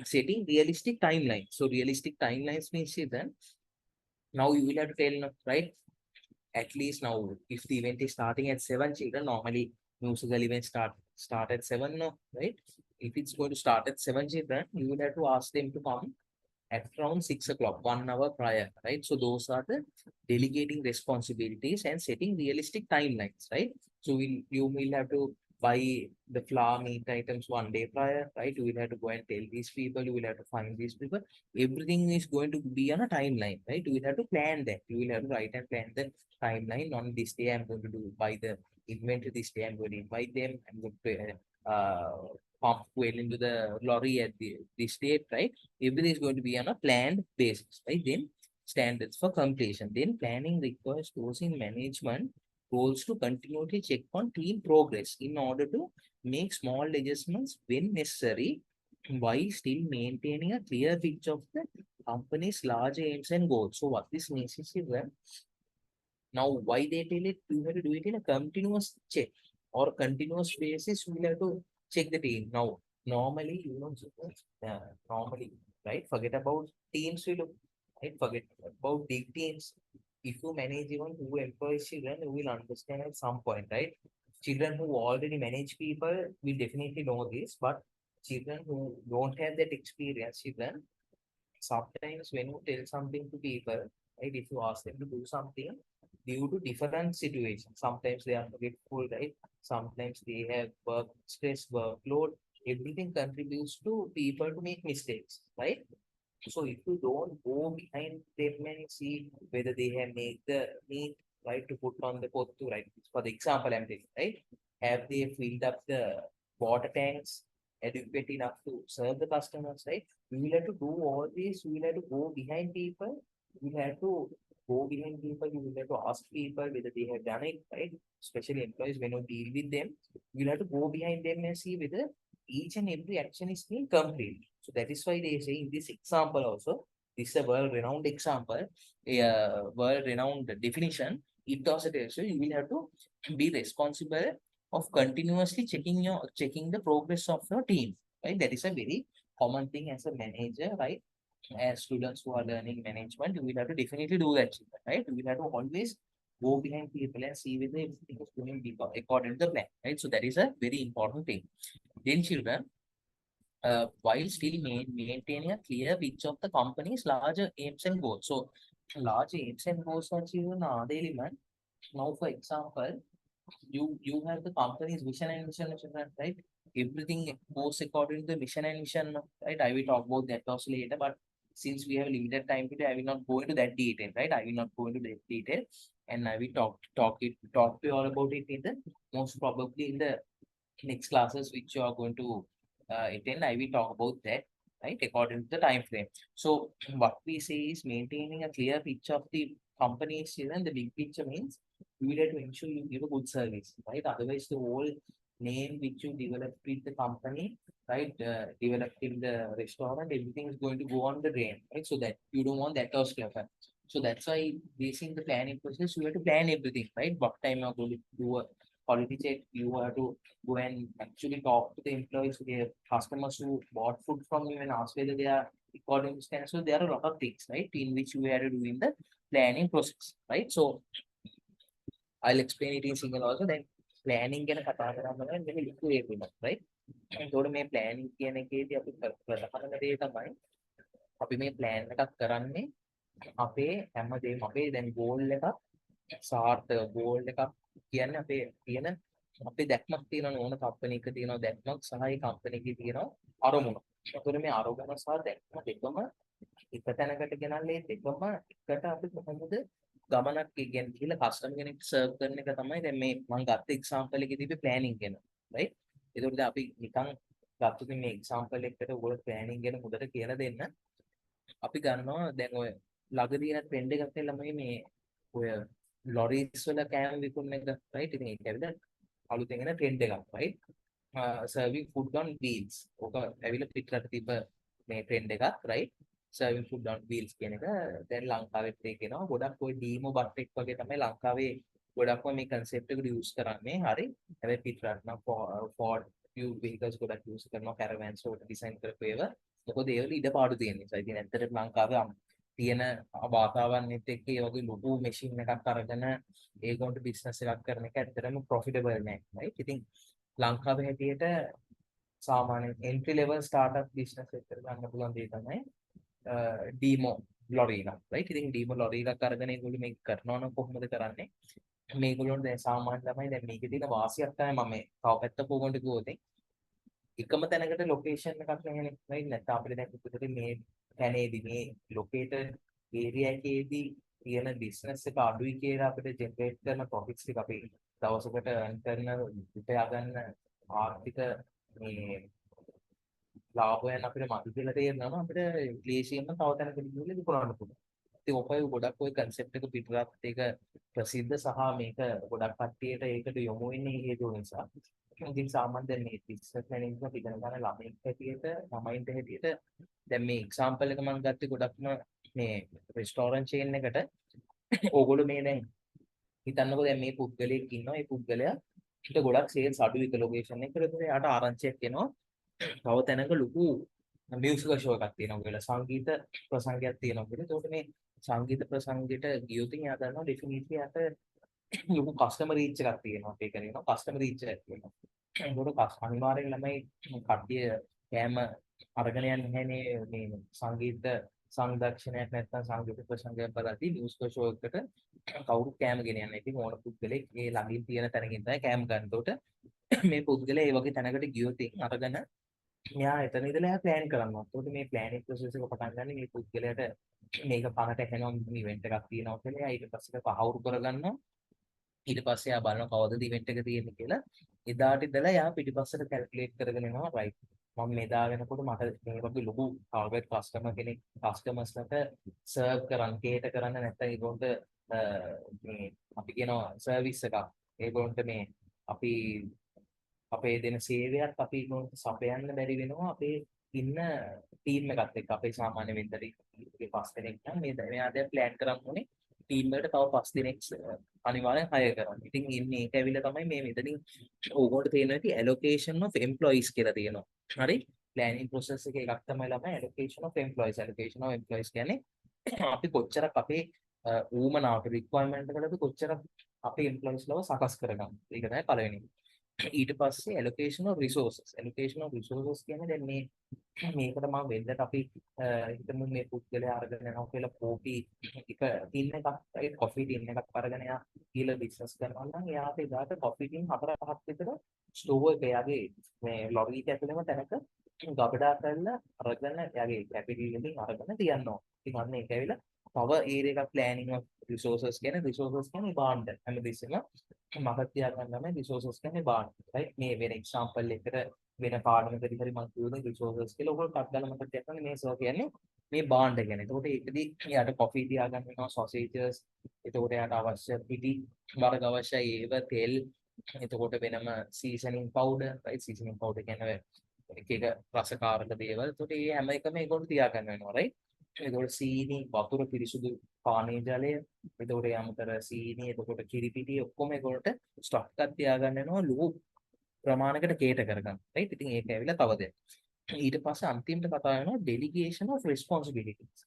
setting realistic timelines. So realistic timelines means children, now you will have to tell, right? At least now, if the event is starting at 7, children, normally musical events start at 7, no, right? If it's going to start at 7, children, you will have to ask them to come at around 6 o'clock, 1 hour prior, right? So those are the delegating responsibilities and setting realistic timelines, right? So you will have to buy the flour meat items 1 day prior, right? You will have to go and tell these people, you will have to find these people. Everything is going to be on a timeline, right? You will have to plan that. You will have to write and plan the timeline. On this day, I'm going to buy the inventory. This day, I'm going to invite them. I'm going to pump fuel into the lorry at this date, right? Everything is going to be on a planned basis, right? Then standards for completion. Then planning requires those in management goals to continually check on team progress in order to make small adjustments when necessary, while still maintaining a clear picture of the company's large aims and goals. So what this means is that now why they tell it, you have to do it in a continuous check or continuous basis. You will have to check the team. Now, normally, normally, right? Forget about teams. Right? Forget about big teams. If you manage even who employs children, you will understand at some point, right? Children who already manage people will definitely know this, but children who don't have that experience, children, sometimes when you tell something to people, right, if you ask them to do something due to different situations, sometimes they are forgetful, right? Sometimes they have work stress, workload, everything contributes to people to make mistakes, right? So if you don't go behind them and see whether they have made the meat, right, to put on the pot to, right? For the example I'm taking, right? Have they filled up the water tanks adequate enough to serve the customers, right? You will have to do all this, you will have to go behind people, you will have to go behind people, you will have to ask people whether they have done it, right? Especially employees, when you deal with them, you will have to go behind them and see whether each and every action is being complete. So that is why they say in this example also, this is a world-renowned example, a world-renowned definition. It also tells you you will have to be responsible of continuously checking the progress of your team. Right? That is a very common thing as a manager, right? As students who are learning management, you will have to definitely do that, right? You will have to always go behind people and see whether everything is going according to the plan, right? So that is a very important thing. Then children, while still maintaining a clear picture of the company's larger aims and goals. So, large aims and goals are given the element. Now, for example, you have the company's vision and mission, right? Everything goes according to the mission and mission, right? I will talk about that also later, but since we have limited time today, I will not go into that detail, right? I will not go into that detail, and I will talk to you all about it in the most probably in the next classes which you are going to attend. I will talk about that, right, according to the time frame. So what we say is maintaining a clear picture of the company's children. The big picture means you will have to ensure you give a good service, right? Otherwise, the whole name which you developed with the company, right, developed in the restaurant, everything is going to go on the drain, right? So that you don't want that also to happen. So that's why basing the planning process, you have to plan everything, right? What time you're going to do a quality check, you have to go and actually talk to the employees, the customers who bought food from you and ask whether they are according to standards. So there are a lot of things, right, in which you have to do in the planning process, right? So I'll explain it in single also. Then planning ගැන කතා කරනවා නම් මේක ලිඛිත වෙනවා, right? එතකොට මේ planning කියන එකේදී අපි ප්‍රධානම දේ තමයි අපි මේ plan එකක් කරන්නේ අපේ හැමදේම අපේ දැන් goal එකක් සාර්ථක goal එකක් කියන්නේ අපේ තියෙන අපේ දැක්මක් තියෙනවා ඕන company එක තියෙනවා දැක්මක් සහ ඒ company එකේ තියෙනවා අරමුණ. එතකොට මේ අරමුණ සහ දැක්ම දෙකම එක තැනකට ගෙනල්ලා ඒ දෙකම එකට අපි කොහොමද ගමනක් කියන්නේ කියලා කස්ටමර් කෙනෙක් සර්ව් කරන එක තමයි දැන් මේ මම ගත්ත එක්සැම්පල් එකේ තිබ්බේ ප්ලෑනින් ගැන රයිට්. ඒකෝට දැන් අපි නිකන් ගත්තොත් මේ එක්සැම්පල් එකකට ඔයගොල්ලෝ ප්ලෑනින් ගැන හොඳට කියලා දෙන්න. අපි ගන්නවා දැන් ඔය ළඟදී යන ට්‍රෙන්ඩ් එකක් තමයි ළමයි මේ ඔය ලොරිස් වල කෑම විකුණන එක රයිට්. ඉතින් ඒක ඇවිල්ලා අලුතෙන් එන ට්‍රෙන්ඩ් එකක් right. serving food on wheels. ඕක ඇවිල්ලා පිටරට තිබ්බ මේ ට්‍රෙන්ඩ් එකක් right. serving food on wheels කියන එක දැන් ලංකාවෙත් ඒක එනවා. ගොඩක් ඔය ඩීමෝ බට් එක වගේ තමයි ලංකාවේ ගොඩක්ම මේ concept එක use කරන්නේ. හරි. හැබැයි පිටරට නම් Ford few vehicles ගොඩක් use කරනවා caravans වලට design කරපු ඒවා. මොකද ඒවල ඉඩපාඩු තියෙන නිසා. ඉතින් ඇත්තටම ලංකාවේ තියෙන වාතාවරණෙත් එක්ක ඒ වගේ ලොකු මැෂින් එකක් අරගෙන ඒගොල්ලන්ට බිස්නස් එකක් කරන එක ඇත්තටම ප්‍රොෆිටබල් නෑ. රයිට්. ඉතින් ලංකාවේ හැටියට සාමාන්‍ය entry level startup business එකකට ගන්න පුළුවන් දේ තමයි ඩීමෝ ලොරි එක. රයිට්. ඉතින් ඩීමෝ ලොරි එකක් අරගෙන ඒගොල්ලෝ මේක කරනවා නම් කොහොමද කරන්නේ? මේගොල්ලොන්ට දැන් සාමාන්‍ය ළමයි දැන් මේකේ තියෙන වාසියක් තමයි මම මේ තව පැත්තක උගන්ට කිව්වොත් එකම තැනකට ලොකේෂන් එකක් නැහැනේ. රයිට්. නැත්නම් අපිට දැන් පුදුට මේ තැනේදී මේ ලොකේටඩ් ඒරියා එකේදී තියෙන බිස්නස් එක අඩුයි කියලා අපිට ජෙනරේට් කරන ප්‍රොෆිට්ස් ටික අපි දවසකට earn කරන රුපියල් ගන්න ආර්ථික මේ ලාභයන් අපිට මදි කියලා තේරෙනවා අපිට ක්ලේශයෙන්ම තව තැනකට ගිහිල්ලා විකුණන්න පුළුවන්. ඉතින් ඔකයි ගොඩක් ඔය concept එක පිටරට ඒක ප්‍රසිද්ධ සහ මේක ගොඩක් කට්ටියට ඒකට යොමු වෙන්නේ හේතුව නිසා. ඉතින් සාමාන්‍ය දැන් මේ business management ඉගෙන ගන්න ළමයින්ට හැටියට දැන් මේ example එක මම ගත්තේ ගොඩක්ම මේ restaurant chain එකට ඕගොල්ලෝ මේ දැන් හිතන්නකෝ දැන් මේ පුද්ගලයෙක් ඉන්නවා. ඒ පුද්ගලයා ඊට ගොඩක් sales අඩුයි එක location එකකට. ඒකට යාට ආරංචියක් එනවා. තව තැනක ලොකු මියුසිකල් ෂෝ එකක් තියෙනවා කියලා සංගීත ප්‍රසංගයක් තියෙනවා කියලා. ඒකට මේ සංගීත ප්‍රසංගයට ගියොත් යා ගන්නවා ඩෙෆිනිට්ලි යාට ලොකු කස්ටමර් රීච් එකක් තියෙනවා. ඒක කියනවා කස්ටමර් රීච් එකක් තියෙනවා. ඒකට අනිවාර්යෙන් ළමයි කට්ටිය කෑම අරගෙන යන්නේ නැහැනේ මේ සංගීත සංදක්ෂණයක් නැත්නම් සංගීත ප්‍රසංගයක් බලද්දී මියුසිකල් ෂෝ එකකට කවුරු කෑම ගෙන යන්නේ. ඉතින් ඕන පුද්ගලෙක් මේ ළඟින් තියෙන තැනකින් තමයි කෑම ගන්න. ඒකට මේ පුද්ගලයා මේ වගේ තැනකට ගියොත් අරගෙන මෙයා එතන ඉඳලා එයා ප්ලෑන් කරනවා. ඒකට මේ ප්ලෑනින් ප්‍රොසෙස් එක පටන් ගන්න මේ පුද්ගලයාට මේක පහට ඇහෙනවා ඉවෙන්ට් එකක් තියෙනවා කියලා. එයා ඊට පස්සේ පහවුරු කරගන්නවා. ඊට පස්සේ එයා බලනවා කවදද ඉවෙන්ට් එක තියෙන්නේ කියලා. එදාට ඉඳලා එයා පිටිපස්සට කැල්කියුලේට් කරගෙන යනවා රයිට්. මම මෙදා වෙනකොට මට මේ වගේ ලොකු ටාර්ගට් කස්ටමර් කෙනෙක් කස්ටමර්ස්ලට සර්ව් කරන්න, කේටර් කරන්න නැත්නම් ඒගොල්ලන්ට මේ අපි කියනවා සර්විස් එකක්. ඒගොල්ලන්ට මේ අපි අපේ දෙන සේවයක් අපි ඒගොල්ලන්ට සපයන්න බැරි වෙනවා අපේ ඉන්න ටීම් එකත් එක්ක. අපේ සාමාන්‍ය වෙන්දරේ 5 දෙනෙක් නම් මෙයා දැන් ප්ලෑන් කරන්න ඕනේ ටීම් එකට තව 5 දෙනෙක් අනිවාර්යෙන් හයර් කරන්න. ඉතින් ඉන්නේ ඒක ඇවිල්ලා තමයි මේ මෙතනින් ඕගොල්ලෝ තේරෙන ඇති allocation of employees කියලා තියෙනවා. හරි? planning process එකේ එකක් තමයි ළමයි allocation of employees. allocation of employees කියන්නේ අපි කොච්චරක් අපේ ඌමනාවට requirement එකට අපි කොච්චරක් අපේ employees ලව සකස් කරගන්න. ඒක තමයි පළවෙනි. ඊට පස්සේ allocation of resources. allocation of resources කියන්නේ දැන් මේකට මම වෙන්දට අපි හිතමු මේ පුද්ගලයා අරගෙන යනවා කියලා කෝපි එක ටින් එකක් ඒ කොෆි ටින් එකක් අරගෙන යා කියලා බිස්නස් කරනවා නම් එයාට එදාට කොෆි ටින් 4-5ක් විතර ස්ටෝර් එක එයාගේ මේ ලොරි එක ඇතුළේම තැනක ගබඩා කරලා අරගෙන එයාගේ කැපිටල් එකෙන් අරගෙන තියනවා. ඉතින් අන්න ඒක ඇවිල්ලා තව ඒරියා එකක් planning of resources කියන්නේ භාණ්ඩ. හැමදෙස්සෙම මගක් තියාගන්න තමයි resources කියන්නේ භාණ්ඩ. right මේ වෙන example එකකට වෙන පාඩමකදී හරි මම කියුවේ resources කියලා. ඔයගොල්ලෝ කට් දාලා මතක තියාගන්න මේ සෝ කියන්නේ මේ භාණ්ඩ ගැන. එතකොට ඒකදී යාට කොෆි තියාගන්න වෙනවා sausages. එතකොට යාට අවශ්‍ය පිටි වර්ග අවශ්‍යයි ඒව තෙල්. එතකොට වෙනම seasoning powder right seasoning powder කියන්නේ එක එක රසකාරක දේවල්. එතකොට මේ හැම එකම ඒගොල්ලෝ තියාගන්න වෙනවා right. එතකොට සීනි වතුර පිරිසුදු පානීය ජලය එතකොට යම්තර සීනි එතකොට කිරිපිටි ඔක්කොම ඒගොල්ලන්ට ස්ටොක් එකක් තියාගන්න වෙනවා ලොකු ප්‍රමාණයකට කේට කරගන්න. right ඉතින් ඒක ඇවිල්ලා තව දෙයක්. ඊට පස්සේ අන්තිමට කතා වෙනවා delegation of responsibilities.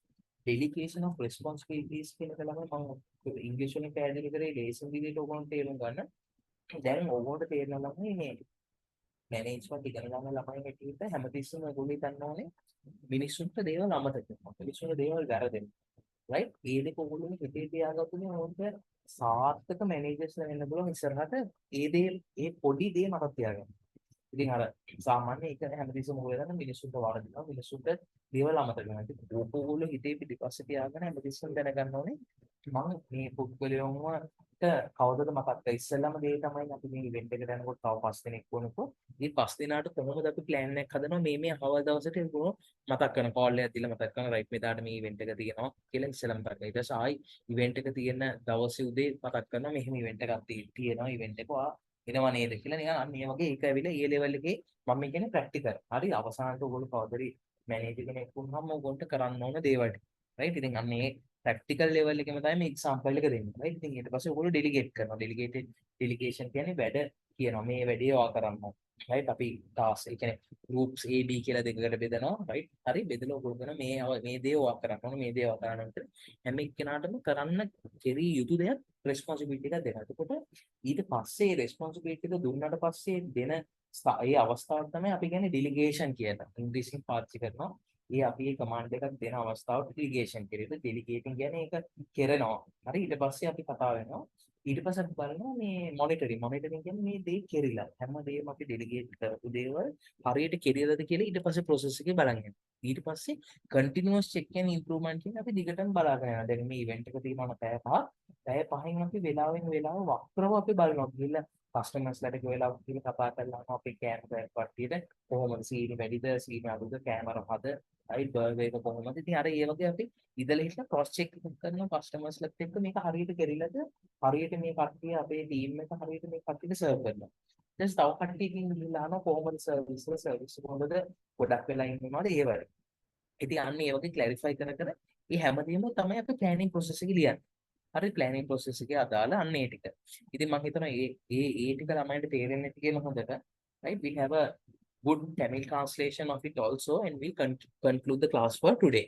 delegation of responsibilities කියන එක ළමයි මම ඉංග්‍රීසි වලින් පැහැදිලි කරේ ලේසින් විදිහට ඕගොල්ලන්ට තේරුම් ගන්න. දැන් ඕගොල්ලන්ට තේරෙනවා ළමයි මේ මැනේජ්මන්ට් ඉගෙන ගන්න ළමයි හැටියට හැමතිස්සෙම ඒගොල්ලෝ හිතන්න ඕනේ මිනිස්සුන්ට දේවල් අමතක කරනවා. මිනිස්සුන්ට දේවල් වැරදෙනවා. right ඒ දෙක ඕගොල්ලෝ හිතේ තියාගත්තොත් ඕන්ට සාර්ථක මැනේජර්ස් වෙන්න පුළුවන් ඉස්සරහට ඒ පොඩි දේ මතක තියාගන්න. ඉතින් අර සාමාන්‍ය එක හැමතිස්සෙම හොයන මිනිස්සුන්ට වරදිනවා. මිනිස්සුන්ට දේවල් අමතක කරනවා. ඉතින් ඕගොල්ලෝ හිතේ පිටිපස්සේ තියාගෙන හැමතිස්සෙම දැනගන්න ඕනේ මම මේ පුද්ගලයන්ට කවදද මතක් කරේ ඉස්සෙල්ලාම දේ තමයි අපි මේ ඉවෙන්ට් එකට යනකොට තව 5 දෙනෙක් වුණොත් මේ 5 දෙනාට කොහොමද අපි ප්ලෑන් එකක් හදනවා මේ අවල් දවසට ඒක මතක් කරන කෝල් එකක් දීලා මතක් කරන රයිට් මෙදාට මේ ඉවෙන්ට් එක තියෙනවා කියලා ඉස්සෙල්ලාම මතක් කරලා ඊට පස්සේ ආයි ඉවෙන්ට් එක තියෙන දවසේ උදේ මතක් කරනවා මෙහෙම ඉවෙන්ට් එකක් තියෙනවා ඉවෙන්ට් එක එනවා නේද කියලා නිකන් අන්න ඒ වගේ ඒක ඇවිල්ලා ඒ ලෙවල් එකේ මම කියන්නේ ප්‍රැක්ටිකල් හරි අවසානට ඔයගොල්ලෝ කවදරි මැනේජර් කෙනෙක් වුණාම ඔයගොල්ලන්ට කරන්න ඕන දේවල් රයිට් ඉතින් අන්න ඒ ප්‍රැක්ටිකල් ලෙවල් එකේම තමයි මේ එක්සැම්පල් එක දෙන්නේ. රයිට්. ඉතින් ඊට පස්සේ ඔයගොල්ලෝ ඩෙලිගේට් කරනවා. ඩෙලිගේෂන් කියන්නේ වැඩ කියනවා. මේ වැඩේ ඔයා කරන්න. රයිට්. අපි ටාස්ක් ඒ කියන්නේ groups A B කියලා දෙකකට බෙදනවා. රයිට්. හරි. බෙදලා ඔයගොල්ලෝ කරන මේ දේ ඔයා කරන්න ඕන. මේ දේ ඔයා කරන්න ඕන. හැම එක්කෙනාටම කරන්න කෙරී යුතු දෙයක් රෙස්පොන්සිබිලිටි එකක් දෙනවා. එතකොට ඊට පස්සේ රෙස්පොන්සිබිලිටි එක දුන්නාට පස්සේ දෙන ඒ අවස්ථාව තමයි අපි කියන්නේ ඩෙලිගේෂන් කියලා. ඉංග්‍රීසියෙන් පාවිච්චි කරනවා. ඒ අපි මේ කමාන්ඩ් එකක් දෙන අවස්ථාවට ඩෙලිගේෂන් කරේද ඩෙලිගේටින් කියන්නේ ඒක කරනවා හරි ඊට පස්සේ අපි කතා වෙනවා ඊට පස්සේ අපි බලනවා මේ මොනිටරින් කියන්නේ මේ දේ කෙරිලා හැම දෙයක්ම අපි ඩෙලිගේට් කරපු දේවල් හරියට කෙරියද කියලා ඊට පස්සේ process එකේ බලන් යනවා ඊට පස්සේ continuous check and improvement කියන අපි දිගටම බලාගෙන යනවා දැන් මේ ඉවෙන්ට් එක තියෙනවා පැය 5න් අපි වෙලාවෙන් වෙලාව වක්‍රව අපි බලනවා ගිහලා කස්ටමර්ස්ලාට වෙලාව කියලා කතා කරලා අපේ කැමරා කට්ටියට කොහොමද සීනි වැඩිද සීනි අඩුද කැමරා හද රයිට් බර්ගර් එක කොහොමද ඉතින් අර ඒ වගේ අපි ඉඳලා හිටලා ක්‍රොස් චෙක් කරනවා කස්ටමර්ස්ලාත් එක්ක මේක හරියට කෙරිලාද හරියට මේ කට්ටිය අපේ ටීම් එක හරියට මේ කට්ටියට සර්ව් කරනවා ඊට තව කට්ටියකින් ගිහලා අහනවා කොහොමද සර්විස් කොහොමද ගොඩක් වෙලා ඉන්නවද ඒ වගේ ඉතින් අන්න ඒ වගේ ක්ලැරිෆයි කර මේ හැමදේම තමයි අපි ප්ලෑනින් ප්‍රොසෙස් එකේ ලියන්නේ හරි ප්ලෑනින් ප්‍රොසෙස් එකේ අදාළ අන්න ඒ ටික ඉතින් මම හිතනවා ඒ ටික ළමයින්ට තේරෙන්නේ නැති කියලා හොඳට right we have a good Tamil translation of it also and we conclude the class for today.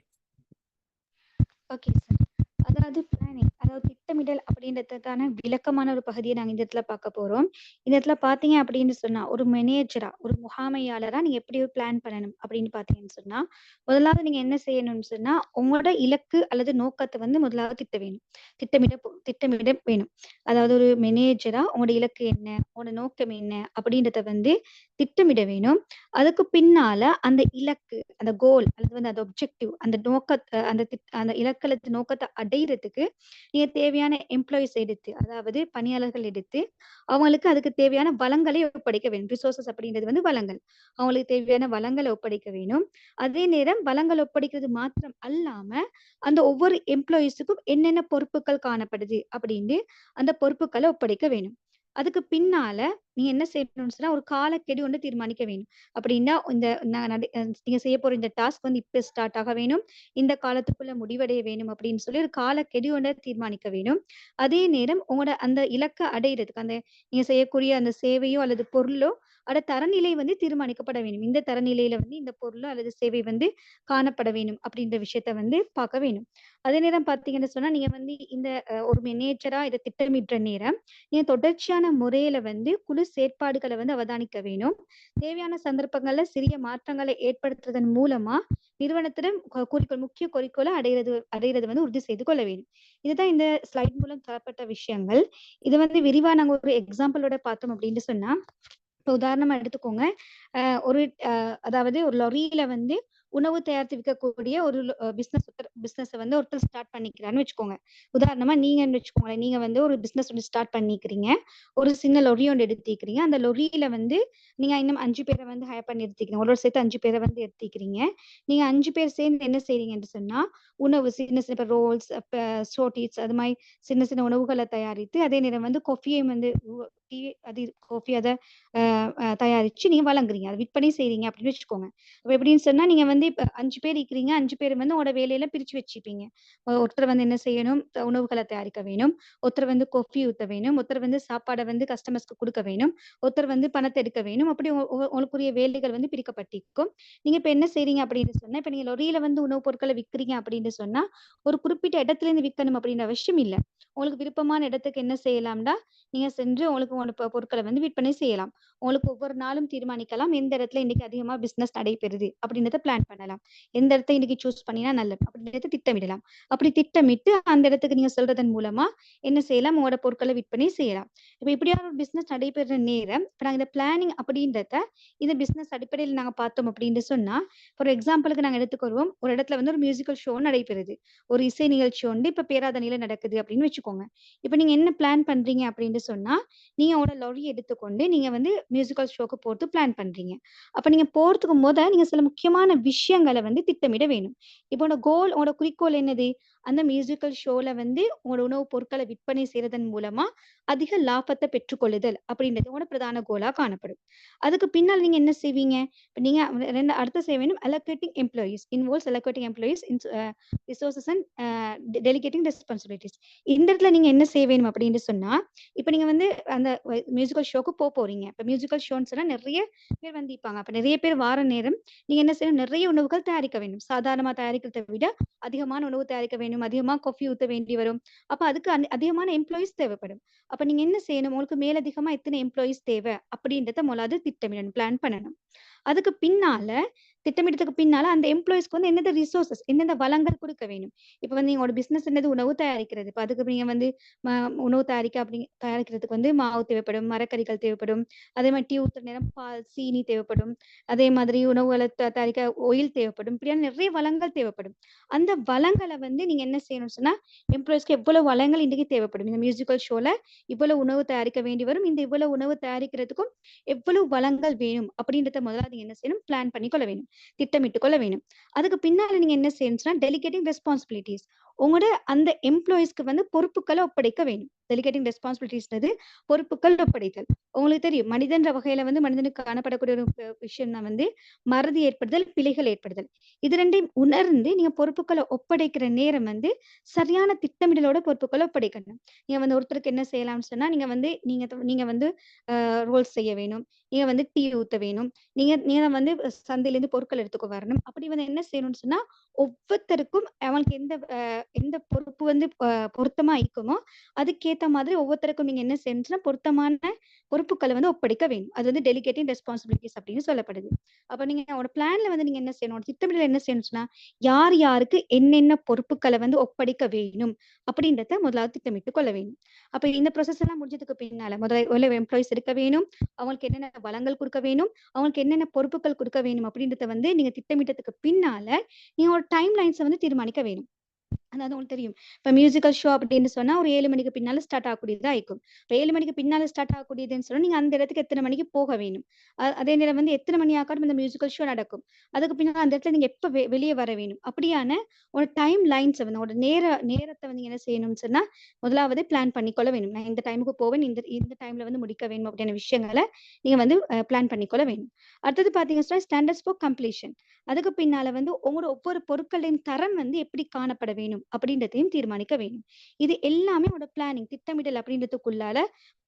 Okay sir. அதாவது பிளானிங், அதாவது திட்டமிடல் அப்படின்றதுக்கான விளக்கமான ஒரு பகுதியை நாங்க இந்த இடத்துல பார்க்க போறோம். இந்த இடத்துல பார்த்தீங்க அப்படின்னு சொன்னா, ஒரு மேனேஜரா, ஒரு முகாமையாளரா நீங்க எப்படி ஒரு பிளான் பண்ணணும் அப்படின்னு பார்த்தீங்கன்னு சொன்னா, முதலாவது நீங்க என்ன செய்யணும்னு சொன்னா, உங்களோட இலக்கு அல்லது நோக்கத்தை வந்து முதலாவது திட்டமிட வேணும். அதாவது ஒரு மேனேஜரா உங்களோட இலக்கு என்ன, உங்களோட நோக்கம் என்ன அப்படின்றத வந்து திட்டமிட வேணும். அதுக்கு பின்னால அந்த இலக்கு, அந்த கோல் அல்லது வந்து அந்த ஒப்ஜெக்டிவ், அந்த அந்த இலக்கு அல்லது நோக்கத்தை அடையிறதுக்கு நீங்க தேவையான எம்ப்ளாயிஸ் எடுத்து, அதாவது பணியாளர்கள் எடுத்து அவங்களுக்கு அதுக்கு தேவையான வளங்களை ஒப்படைக்க வேணும். ரிசோர்சஸ் அப்படின்றது வந்து வளங்கள். அவங்களுக்கு தேவையான வளங்களை ஒப்படைக்க வேணும். அதே நேரம் வளங்கள் ஒப்படைக்கிறது மாத்திரம் அல்லாம அந்த ஒவ்வொரு எம்ப்ளாயிஸுக்கும் என்னென்ன பொறுப்புகள் காணப்படுது அப்படின்னு அந்த பொறுப்புகளை ஒப்படைக்க வேணும். அதுக்கு பின்னால நீங்க என்ன செய்யணும்னு சொன்னா ஒரு காலக்கெடு ஒன்று தீர்மானிக்க வேணும். அப்படின்னா இந்த நீங்க செய்ய போற இந்த டாஸ்க் வந்து இப்ப ஸ்டார்ட் ஆக வேணும், இந்த காலத்துக்குள்ள முடிவடைய வேணும் அப்படின்னு சொல்லி ஒரு காலக்கெடு ஒன்று தீர்மானிக்க வேணும். அதே நேரம் உங்களோட அந்த இலக்கை அடையிறதுக்கு அந்த நீங்க செய்யக்கூடிய அந்த சேவையோ அல்லது பொருளோ அதோட தரநிலை வந்து தீர்மானிக்கப்பட வேணும். இந்த தரநிலையில வந்து இந்த பொருளோ அல்லது சேவை வந்து காணப்பட வேணும் அப்படின்ற விஷயத்த வந்து பார்க்க வேணும். அதே நேரம் பார்த்தீங்கன்னு சொன்னா நீங்க வந்து இந்த ஒரு மேனேஜரா இதை திட்டமிடுற நேரம் நீங்க தொடர்ச்சியான முறையில வந்து குழு செயற்பாடுகளை வந்து அவதானிக்க வேணும். தேவையான சந்தர்ப்பங்கள்ல சிறிய மாற்றங்களை ஏற்படுத்துறதன் மூலமா நிறுவனத்திடம் முக்கிய குறிக்கோளை அடையிறது வந்து உறுதி செய்து கொள்ள வேண்டும். இதுதான் இந்த ஸ்லைட் மூலம் தரப்பட்ட விஷயங்கள். இது வந்து விரிவா நாங்க ஒரு எக்ஸாம்பிளோட பார்த்தோம் அப்படின்னு சொன்னா, இப்போ உதாரணமா எடுத்துக்கோங்க. அதாவது ஒரு லொரியில வந்து உணவு தயாரித்து விற்கக்கூடிய ஒரு பிசினஸ் வந்து ஒருத்தர் ஸ்டார்ட் பண்ணிக்கிறான்னு வச்சுக்கோங்க. உதாரணமா நீங்கன்னு வச்சுக்கோங்களேன். நீங்க வந்து ஒரு பிசினஸ் ஒன்று ஸ்டார்ட் பண்ணிக்கிறீங்க. ஒரு சின்ன லொரி ஒன்று எடுத்துக்கிறீங்க. அந்த லொரியில வந்து நீங்க இன்னும் 5 பேரை வந்து ஹயர் பண்ணி எடுத்துக்கிறீங்க. ஒரு சேர்த்து 5 பேரை வந்து எடுத்துக்கிறீங்க. நீங்க 5 பேர் சேர்ந்து என்ன செய்றீங்கன்னு சொன்னா, உணவு சின்ன சின்ன ரோல்ஸ், ஷோர்டிஸ் அது மாதிரி சின்ன சின்ன உணவுகளை தயாரித்து அதே நேரம் வந்து காஃபியையும் வந்து காஃபி அதை தயாரிச்சு நீங்க வழங்குறீங்க, அதை விற்பனை செய்றீங்க அப்படின்னு வச்சுக்கோங்க. அப்ப எப்படின்னு சொன்னா நீங்க வந்து இப்ப 5 பேர் இருக்கிறீங்க. 5 பேர் வந்து உங்களோட வேலையில பிரிச்சு வச்சுப்பீங்க. ஒருத்தர் வந்து என்ன செய்யணும், உணவுகளை தயாரிக்க வேணும். ஒருத்தர் வந்து காஃபி ஊத்த வேணும். ஒருத்தர் வந்து சாப்பாடை வந்து கஸ்டமர்ஸ்க்கு கொடுக்க வேணும். ஒருத்தர் வந்து பணத்தை எடுக்க வேணும். அப்படி உங்களுக்குரிய வேலைகள் வந்து பிரிக்கப்பட்டிருக்கும். நீங்க இப்ப என்ன செய்றீங்க அப்படின்னு சொன்னா, இப்ப நீங்க லொரியில வந்து உணவுப் பொருட்களை விற்கிறீங்க அப்படின்னு சொன்னா ஒரு குறிப்பிட்ட இடத்துல இருந்து விற்கணும் அப்படின்ற அவசியம் இல்லை. உங்களுக்கு விருப்பமான இடத்துக்கு என்ன செய்யலாம்டா, நீங்க சென்று உங்களுக்கு பொருட்களை வந்து விற்பனை செய்யலாம். உங்களுக்கு ஒவ்வொரு நாளும் தீர்மானிக்கலாம் எந்த இடத்துல இன்னைக்கு அதிகமா பிசினஸ் நடைபெறுது அப்படின்றத பிளான் பண்ணலாம். எந்த இடத்த இன்னைக்கு சூஸ் பண்ணினா நல்லது அப்படின்றத திட்டமிடலாம். அப்படி திட்டமிட்டு அந்த இடத்துக்கு நீங்க சொல்றதன் மூலமா என்ன செய்யலாம், உங்களோட பொருட்களை விற்பனை செய்யலாம். இப்ப இப்படியான ஒரு பிசினஸ் நடைபெற நேரம் இப்ப நாங்க இந்த பிளானிங் அப்படின்றத இந்த பிசினஸ் அடிப்படையில் நாங்க பார்த்தோம் அப்படின்னு சொன்னா, ஃபார் எக்ஸாம்பிளுக்கு நாங்க எடுத்துக்கொள்வோம். ஒரு இடத்துல வந்து ஒரு மியூசிக்கல் ஷோ நடைபெறுது. ஒரு இசை நிகழ்ச்சி வந்து இப்ப பேராதனையில நடக்குது அப்படின்னு வச்சுக்கோங்க. இப்ப நீங்க என்ன பிளான் பண்றீங்க அப்படின்னு சொன்னா, நீங்க உங்களோட லொரி எடுத்துக்கொண்டு நீங்க வந்து மியூசிக்கல் ஷோக்கு போறது பிளான் பண்றீங்க. அப்ப நீங்க போறதுக்கு நீங்க சில முக்கியமான விஷயங்கள வந்து திட்டமிட வேணும். இப்போ உங்களோட குறிக்கோள் என்னது? அந்த மியூசிக்கல் ஷோல வந்து உங்களோட உணவுப் பொருட்கள விற்பனை செய்றதன் மூலமா அதிக லாபத்த பெற்றுக்கொள்ளுதல் அப்படின்றது உங்களோட பிரதான கோலா காணப்படும். அதுக்கு பின்னால் நீங்க என்ன செய்வீங்க? இப்ப நீங்க அடுத்து செய்ய வேண்டும் allocating employees involves allocating employees in resources and delegating responsibilities. இந்த இடத்துல நீங்க என்ன செய்ய வேணும் அப்படின்னு சொன்னா, இப்ப நீங்க வந்து அந்த மியூசிக்கல் ஷோக்கு போறீங்க. இப்ப மியூசிக்கல் ஷோன்னு சொன்னா நெறைய பேர் வந்திருப்பாங்க. அப்ப நெறைய பேர் வார நேரம் நீங்க என்ன செய்யணும்? நெறைய உணவுகள் தயாரிக்க வேண்டும். சாதாரணமா தயாரிக்கிறத விட அதிகமான உணவு தயாரிக்க வேண்டும். அதிகமா காஃபி ஊத்த வேண்டி வரும். அப்ப அதுக்கு அதிகமான எம்ப்ளாயீஸ் தேவைப்படும். அப்ப நீங்க என்ன செய்யணும்? உங்களுக்கு மேலதிகமா எத்தனை எம்ப்ளாயீஸ் தேவை? அப்படின்றத முதலாவது திட்டமிடணும். பிளான் பண்ணணும். அதுக்கு பின்னால திட்டமிட்டதுக்கு பின்னால அந்த எம்ப்ளாயீஸ்க்கு வந்து எந்தெந்த ரிசோர்ஸஸ் எந்தெந்த வளங்கள் குடுக்க வேணும். இப்ப வந்து உங்களோட பிசினஸ் என்னது உணவு தயாரிக்கிறது. இப்ப அதுக்கு நீங்க வந்து ம உணவு தயாரிக்கிறதுக்கு வந்து மாவு தேவைப்படும், மரக்கறிகள் தேவைப்படும். அதே மாரி டீ ஊத்துற நேரம் பால், சீனி தேவைப்படும். அதே மாதிரி உணவுகள தயாரிக்க ஆயில் தேவைப்படும். இப்படியான நிறைய வளங்கள் தேவைப்படும். அந்த வளங்கள வந்து நீங்க என்ன செய்யணும்னு சொன்னா, எம்ப்ளாயீஸ்க்கு எவ்வளவு வளங்கள் இன்றைக்கு தேவைப்படும். இந்த மியூசிக்கல் ஷோல இவ்வளவு உணவு தயாரிக்க வேண்டி வரும். இந்த இவ்வளவு உணவு தயாரிக்கிறதுக்கும் எவ்வளவு வளங்கள் வேணும் அப்படின்றத முதல்ல நீங்க என்ன செய்யணும்? பிளான் பண்ணிக்கொள்ள வேணும். திட்டமிட்டுக் கொள்ள வேணும். அதுக்கு பின்னால நீங்க என்ன செய்யணும்னு சொன்னா, டெலிகேட்டிங் ரெஸ்பான்சிபிலிட்டீஸ். உங்களோட அந்த எம்ப்ளாயீஸ்க்கு வந்து பொறுப்புகள ஒப்படைக்க வேணும். டெலிகேட்டிங் ரெஸ்பான்சிபிலிட்டீஸ்ன்றது பொறுப்புகள் ஒப்படைத்தல். உங்களுக்கு தெரியும் மனிதன்ற வகையில வந்து மனிதனுக்கு காணப்படக்கூடிய ஒரு விஷயம் தான் வந்து மறதி ஏற்படுதல், பிழைகள் ஏற்படுதல். இது 2யும் உணர்ந்து நீங்க பொறுப்புகள ஒப்படைக்கிற நேரம் வந்து சரியான திட்டமிடலோட பொறுப்புகள ஒப்படைக்கணும். நீங்க வந்து ஒருத்தருக்கு என்ன செய்யலாம்னு சொன்னா, நீங்க வந்து ரோல்ஸ் செய்ய வேணும். நீங்க வந்து டீ ஊத்த வேணும். நீங்க நீங்க வந்து சந்தையிலேருந்து பொருட்கள் எடுத்துக்க வரணும். அப்படி வந்து என்ன செய்யணும்னு சொன்னா, ஒவ்வொருத்தருக்கும் அவங்களுக்கு எந்த பொறுப்பு வந்து பொருத்தமா இருக்குமோ, அதுக்கேத்த மாதிரி ஒவ்வொருத்தருக்கும் நீங்க என்ன செய்யணும்னா, பொருத்தமான பொறுப்புகள வந்து ஒப்படைக்க வேணும். அது வந்து டெலிகேட்டிங் ரெஸ்பான்சிபிலிட்டீஸ் அப்படின்னு சொல்லப்படுது. அப்ப நீங்க உங்களோட பிளான்ல வந்து நீங்க என்ன செய்யணும், திட்டமிடல் என்ன செய்யணும்னு சொன்னா, யார் யாருக்கு என்னென்ன பொறுப்புகள வந்து ஒப்படைக்க வேணும் அப்படின்றத முதலாவது திட்டமிட்டுக் கொள்ள வேணும். அப்ப இந்த ப்ராசஸ் எல்லாம் முடிஞ்சதுக்கு பின்னால முதல்ல எம்ப்ளாயீஸ் இருக்க வேணும். அவங்களுக்கு என்னென்ன வளங்கள் குடுக்க வேணும். அவங்களுக்கு என்னென்ன பொறுப்புகள் குடுக்க வேணும் அப்படின்றத வந்து நீங்க திட்டமிட்டதுக்கு பின்னால, நீங்க ஒரு டைம் லைன்ஸ வந்து தீர்மானிக்க வேணும். அதாவது உங்களுக்கு தெரியும். இப்ப மியூசிக்கல் ஷோ அப்படின்னு சொன்னா, ஒரு 7 மணிக்கு பின்னால ஸ்டார்ட் ஆகக்கூடியதா இருக்கும். இப்ப 7 மணிக்கு பின்னால ஸ்டார்ட் ஆகக்கூடியதுன்னு சொன்னா, நீங்க அந்த இடத்துக்கு எத்தன மணிக்கு போக வேணும். அதே நேரம் வந்து எத்தன மணி ஆக்காடும் இந்த மியூசிக்கல் ஷோ நடக்கும். அதுக்கு பின்னால அந்த இடத்துல நீங்க எப்ப வெளிய வர வேணும். அப்படியான ஒரு டைம் லைன்ஸ வந்து உங்களோட நேரத்த வந்து நீங்க என்ன செய்யணும்னு சொன்னா, முதலாவது பிளான் பண்ணிக்கொள்ள வேணும். நான் இந்த டைமுக்கு போவேன். இந்த இந்த டைம்ல வந்து முடிக்க வேணும் அப்படியான விஷயங்கள நீங்க வந்து பிளான் பண்ணிக்கொள்ள வேணும். அடுத்தது பார்த்தீங்கன்னு சொன்னா, ஸ்டாண்டர்ட்ஸ் ஃபார் கம்ப்ளீஷன். அதுக்கு பின்னால வந்து உங்களோட ஒவ்வொரு பொருட்களின் தரம் வந்து எப்படி காணப்பட வேணும் அப்படின்றதையும் தீர்மானிக்க வேணும். இது எல்லாமே உங்களோட பிளானிங் திட்டமிடல் அப்படின்றதுக்குள்ளால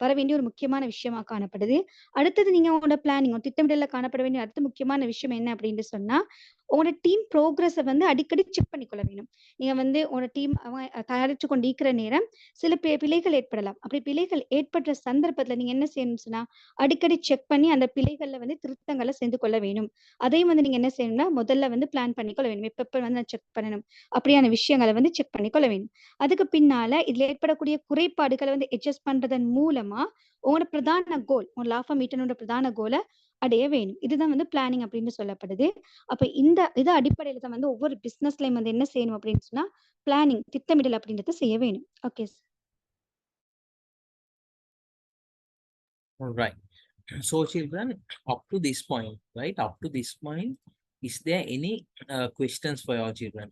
வர வேண்டிய ஒரு முக்கியமான விஷயமா காணப்படுது. அடுத்தது நீங்க உங்களோட பிளானிங் திட்டமிடல்ல காணப்பட வேண்டிய அடுத்த முக்கியமான விஷயம் என்ன அப்படின்னு சொன்னா, உங்களோட டீம் ப்ரோகிரஸ வந்து அடிக்கடி செக் பண்ணிக்கொள்ள வேணும். நீங்க வந்து உங்களோட டீம் தயாரிச்சு கொண்டு இருக்கிற நேரம் சில பிழைகள் ஏற்படலாம். அப்படி பிழைகள் ஏற்பட்ட சந்தர்ப்பத்துல நீங்க என்ன செய்யணும்னு சொன்னா, அடிக்கடி செக் பண்ணி அந்த பிழைகள்ல வந்து திருத்தங்கள செஞ்சு கொள்ள வேணும். அதையும் வந்து நீங்க என்ன செய்யணும்னா, முதல்ல வந்து பிளான் பண்ணிக்கொள்ள வேணும். எப்ப வந்து நான் செக் பண்ணணும். அப்படியான விஷயங்கள வந்து செக் பண்ணிக்கொள்ள வேணும். அதுக்கு பின்னால இதுல ஏற்படக்கூடிய குறைபாடுகள வந்து அட்ஜஸ்ட் பண்றதன் மூலமா, உங்களோட பிரதான கோல், உங்க லாபம் ஈட்டணும்ன்ற பிரதான கோல அடைய வேணும். இதுதான் வந்து பிளானிங் அப்படின்னு சொல்லப்படுது. அப்ப இது அடிப்படையில தான் வந்து ஒவ்வொரு பிசினஸ்லயும் வந்து என்ன செய்யணும் அப்படின்னு சொன்னா, பிளானிங் திட்டமிடல் அப்படின்றத செய்ய வேணும். Okay sir. All right. So, children, up to this point, right? Up to this point, is there any questions for your children?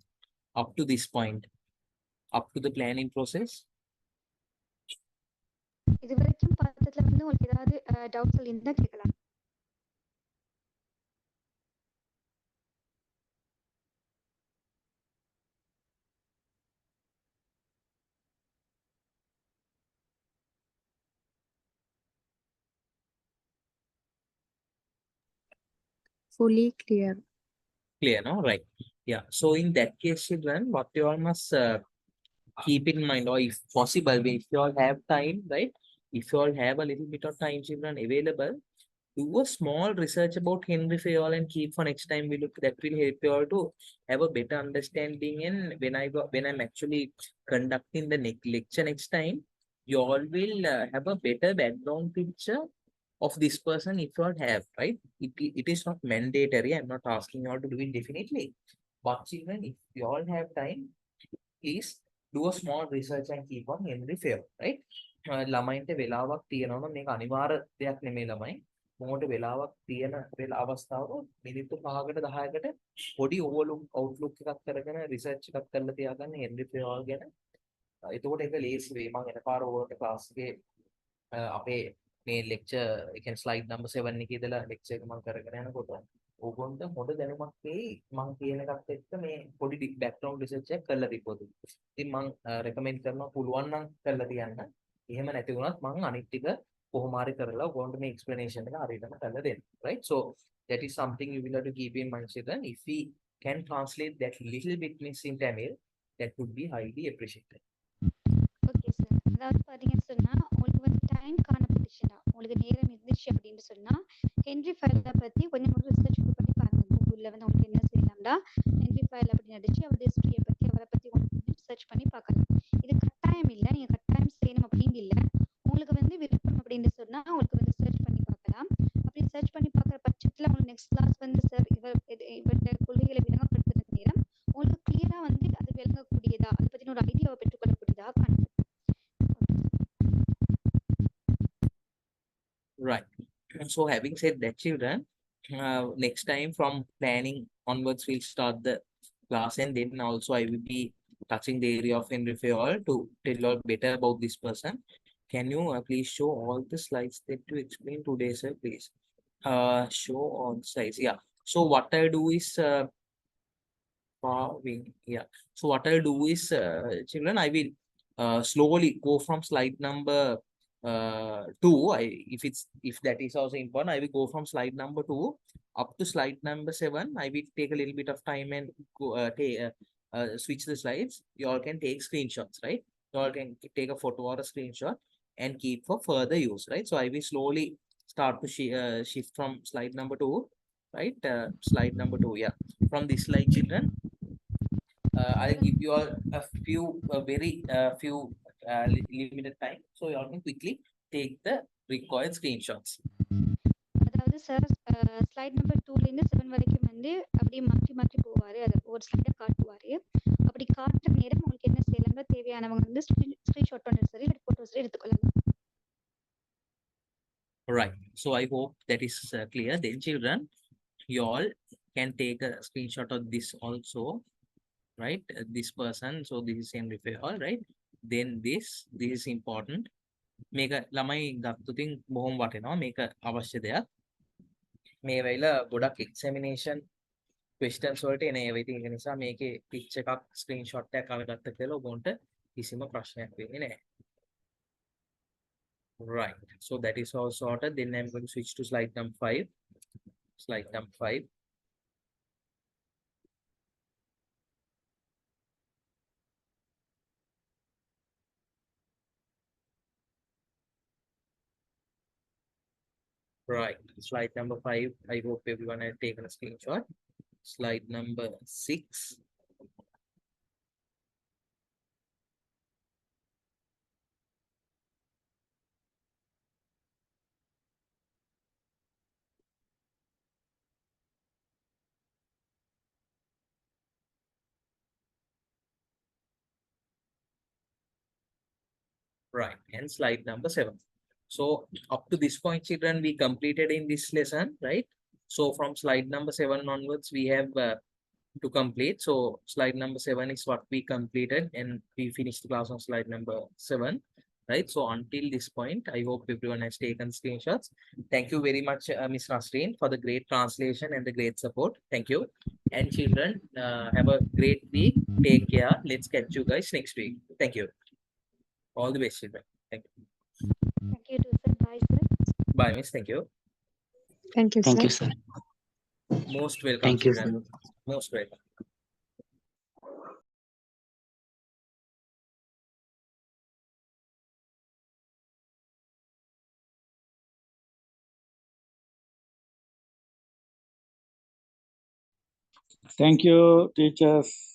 Up to this point, up to the planning process? இதுவரைக்கும் பார்த்ததுல வந்து உங்களுக்கு ஏதாவது doubts இருந்தா கேட்கலாம். Fully clear. Clear, no? Right. Yeah. So, in that case, children, what you all must keep in mind, or if possible, if you all have time, right? If you all have a little bit of time, children, available, do a small research about Henry Fayol and keep for next time we look. That will help you all to have a better understanding. And when I'm actually conducting the next lecture next time, you all will have a better background picture of this person if you all have, right? It is not mandatory. I'm not asking you all to do it definitely. But children, if you all have time, please do a small research and keep on Henry Fayol, right? ළමයින්ට වෙලාවක් තියෙනවා නම් මේක අනිවාර්ය දෙයක් නෙමෙයි ළමයි. මොකට වෙලාවක් තියෙන අවස්ථාවක මිනිත්තු 5කට 10කට පොඩි ඕවර්ලුක් අවුට්ලුක් එකක් කරගෙන රිසර්ච් එකක් කරලා තියාගන්න හෙන්රි ෆෙයෝල් ගැන. එතකොට ඒක ලේසි වෙයි. මම එනපාර ඕවට ක්ලාස් එකේ අපේ මේ ලෙක්චර් ඒ කියන්නේ ස්ලයිඩ් නම්බර් 7 එකේ ඉඳලා ලෙක්චර් එක මම කරගෙන යනකොට ඕගොල්ලන්ට හොඳ දැනුමක් වෙයි මම කියන එකත් එක්ක මේ පොඩි බෑග්ග්‍රවුන්ඩ් රිසර්ච් එකක් කරලා තිබ්බොත්. ඉතින් මම රෙකමෙන්ඩ් කරනවා පුළුවන් නම් කරලා තියන්න. එහෙම නැති වුණත් මම අනිත් ටික කොහොම හරි කරලා ඕගොල්ලන්ට මේ එක්ස්ප්ලනේෂන් එක හරියටම කරලා දෙන්න. right? So that is something you will have to keep in mind, children. If we can translate that little bit means in Tamil, that would be highly appreciated. Okay sir. அதாவது பார்த்தீங்கன்னு சொன்னா, உங்களுக்கு வந்து time காணப்பட்டுச்சுன்னா, உங்களுக்கு நேரம் இருந்துச்சு அப்படின்னு சொன்னா, ஹென்றி ஃபயலை பத்தி கொஞ்சம் ஒரு ரிசர்ச் பண்ணி பாருங்க. கூகுள்ல வந்து உங்களுக்கு என்ன செய்யலாம்டா, ஹென்றி ஃபயல் அப்படின்னு அடிச்சு அவருடைய ஹிஸ்டரியை பத்தி அவரை பத்தி உங்களுக்கு ரிசர்ச் பண்ணி பார்க்கலாம். இது கட்டாயம் இல்லை, நீங்க கட்டாயம் செய்யணும் அப்படின்னு இல்லை. உங்களுக்கு வந்து விருப்பம் அப்படின்னு சொன்னா உங்களுக்கு வந்து சர்ச் பண்ணி பார்க்கலாம். அப்படி சர்ச் பண்ணி பார்க்குற பட்சத்தில் உங்களுக்கு நெக்ஸ்ட் கிளாஸ் வந்து சார் இவருடைய கொள்கைகளை விளங்கப்படுத்துகிற நேரம் உங்களுக்கு கிளியரா வந்து அது விளங்கக்கூடியதா, அதை பத்தின ஒரு ஐடியாவை பெற்றுக்கொள்ளக்கூடியதா காணும். Right. So having said that, children, next time from planning onwards, we'll start the class and then also I will be touching the area of Henry Fayol to tell you all better about this person. Can you please show all the slides that you explained today, sir, please? Show all slides. Yeah. So what I'll do is, yeah. So what I'll do is, children, I will slowly go from slide number 2. If that is also important, I will go from slide number 2 up to slide number 7. I will take a little bit of time and go switch the slides. You all can take screenshots, right? You all can take a photo or a screenshot and keep for further use, right? So I will slowly start to shift from slide number 2, right? Slide number 2, yeah. From this slide, children, I'll give you all a few very few limited time, so you all can quickly take the required screenshots. அதாவது sir slide number 2லேருந்து 7 வரைக்கும் வந்து அப்படியே மாற்றி மாற்றி போவார். அதை ஒரு ஸ்லைடை காட்டுவார். அப்படி காட்டுற நேரம் உங்களுக்கு என்ன செய்யலாம்னா, தேவையானவங்க வந்து ஸ்க்ரீன்ஷாட் பண்ணுறது சரி, இல்லை ஃபோட்டோ சரி எடுத்துக்கொள்ளலாம். Right. So I hope that is clear. Then children, you all can take a screenshot of this also, right? This person. So this is Henry Fayol, right? Then this is important. මේක ළමයි ගත්තොතින් බොහොම වටිනවා. මේක අවශ්‍ය දෙයක්. මේ වෙලාව ගොඩක් එක්සැමිනේෂන් questions වලට එන ඒවා. ඉතින් ඒක නිසා මේකේ පිච් එකක් ස්ක්‍රීන්ෂොට් එකක් අරගත්ත කියලා ඔබන්ට කිසිම ප්‍රශ්නයක් වෙන්නේ නැහැ. Right. So that is all sorted. Then I'm going to switch to slide number 5. Slide number 5. Right. Slide number 5. I hope everyone has taken a screenshot. Slide number 6. Right. And slide number 7. So up to this point, children, we completed in this lesson, right? So from slide number 7 onwards, we have to complete. So slide number 7 is what we completed, and we finished the class on slide number 7, right? So until this point, I hope everyone has taken screenshots. Thank you very much, Ms. Nasreen, for the great translation and the great support. Thank you. And children, have a great week. Take care. Let's catch you guys next week. Thank you. All the best, children. Thank you. Thank you too, sir. Bye, sir. Bye, miss. Thank you. Thank you, Thank sir. you, sir. Most welcome, Thank you, children. sir. Most welcome. Thank you, teachers.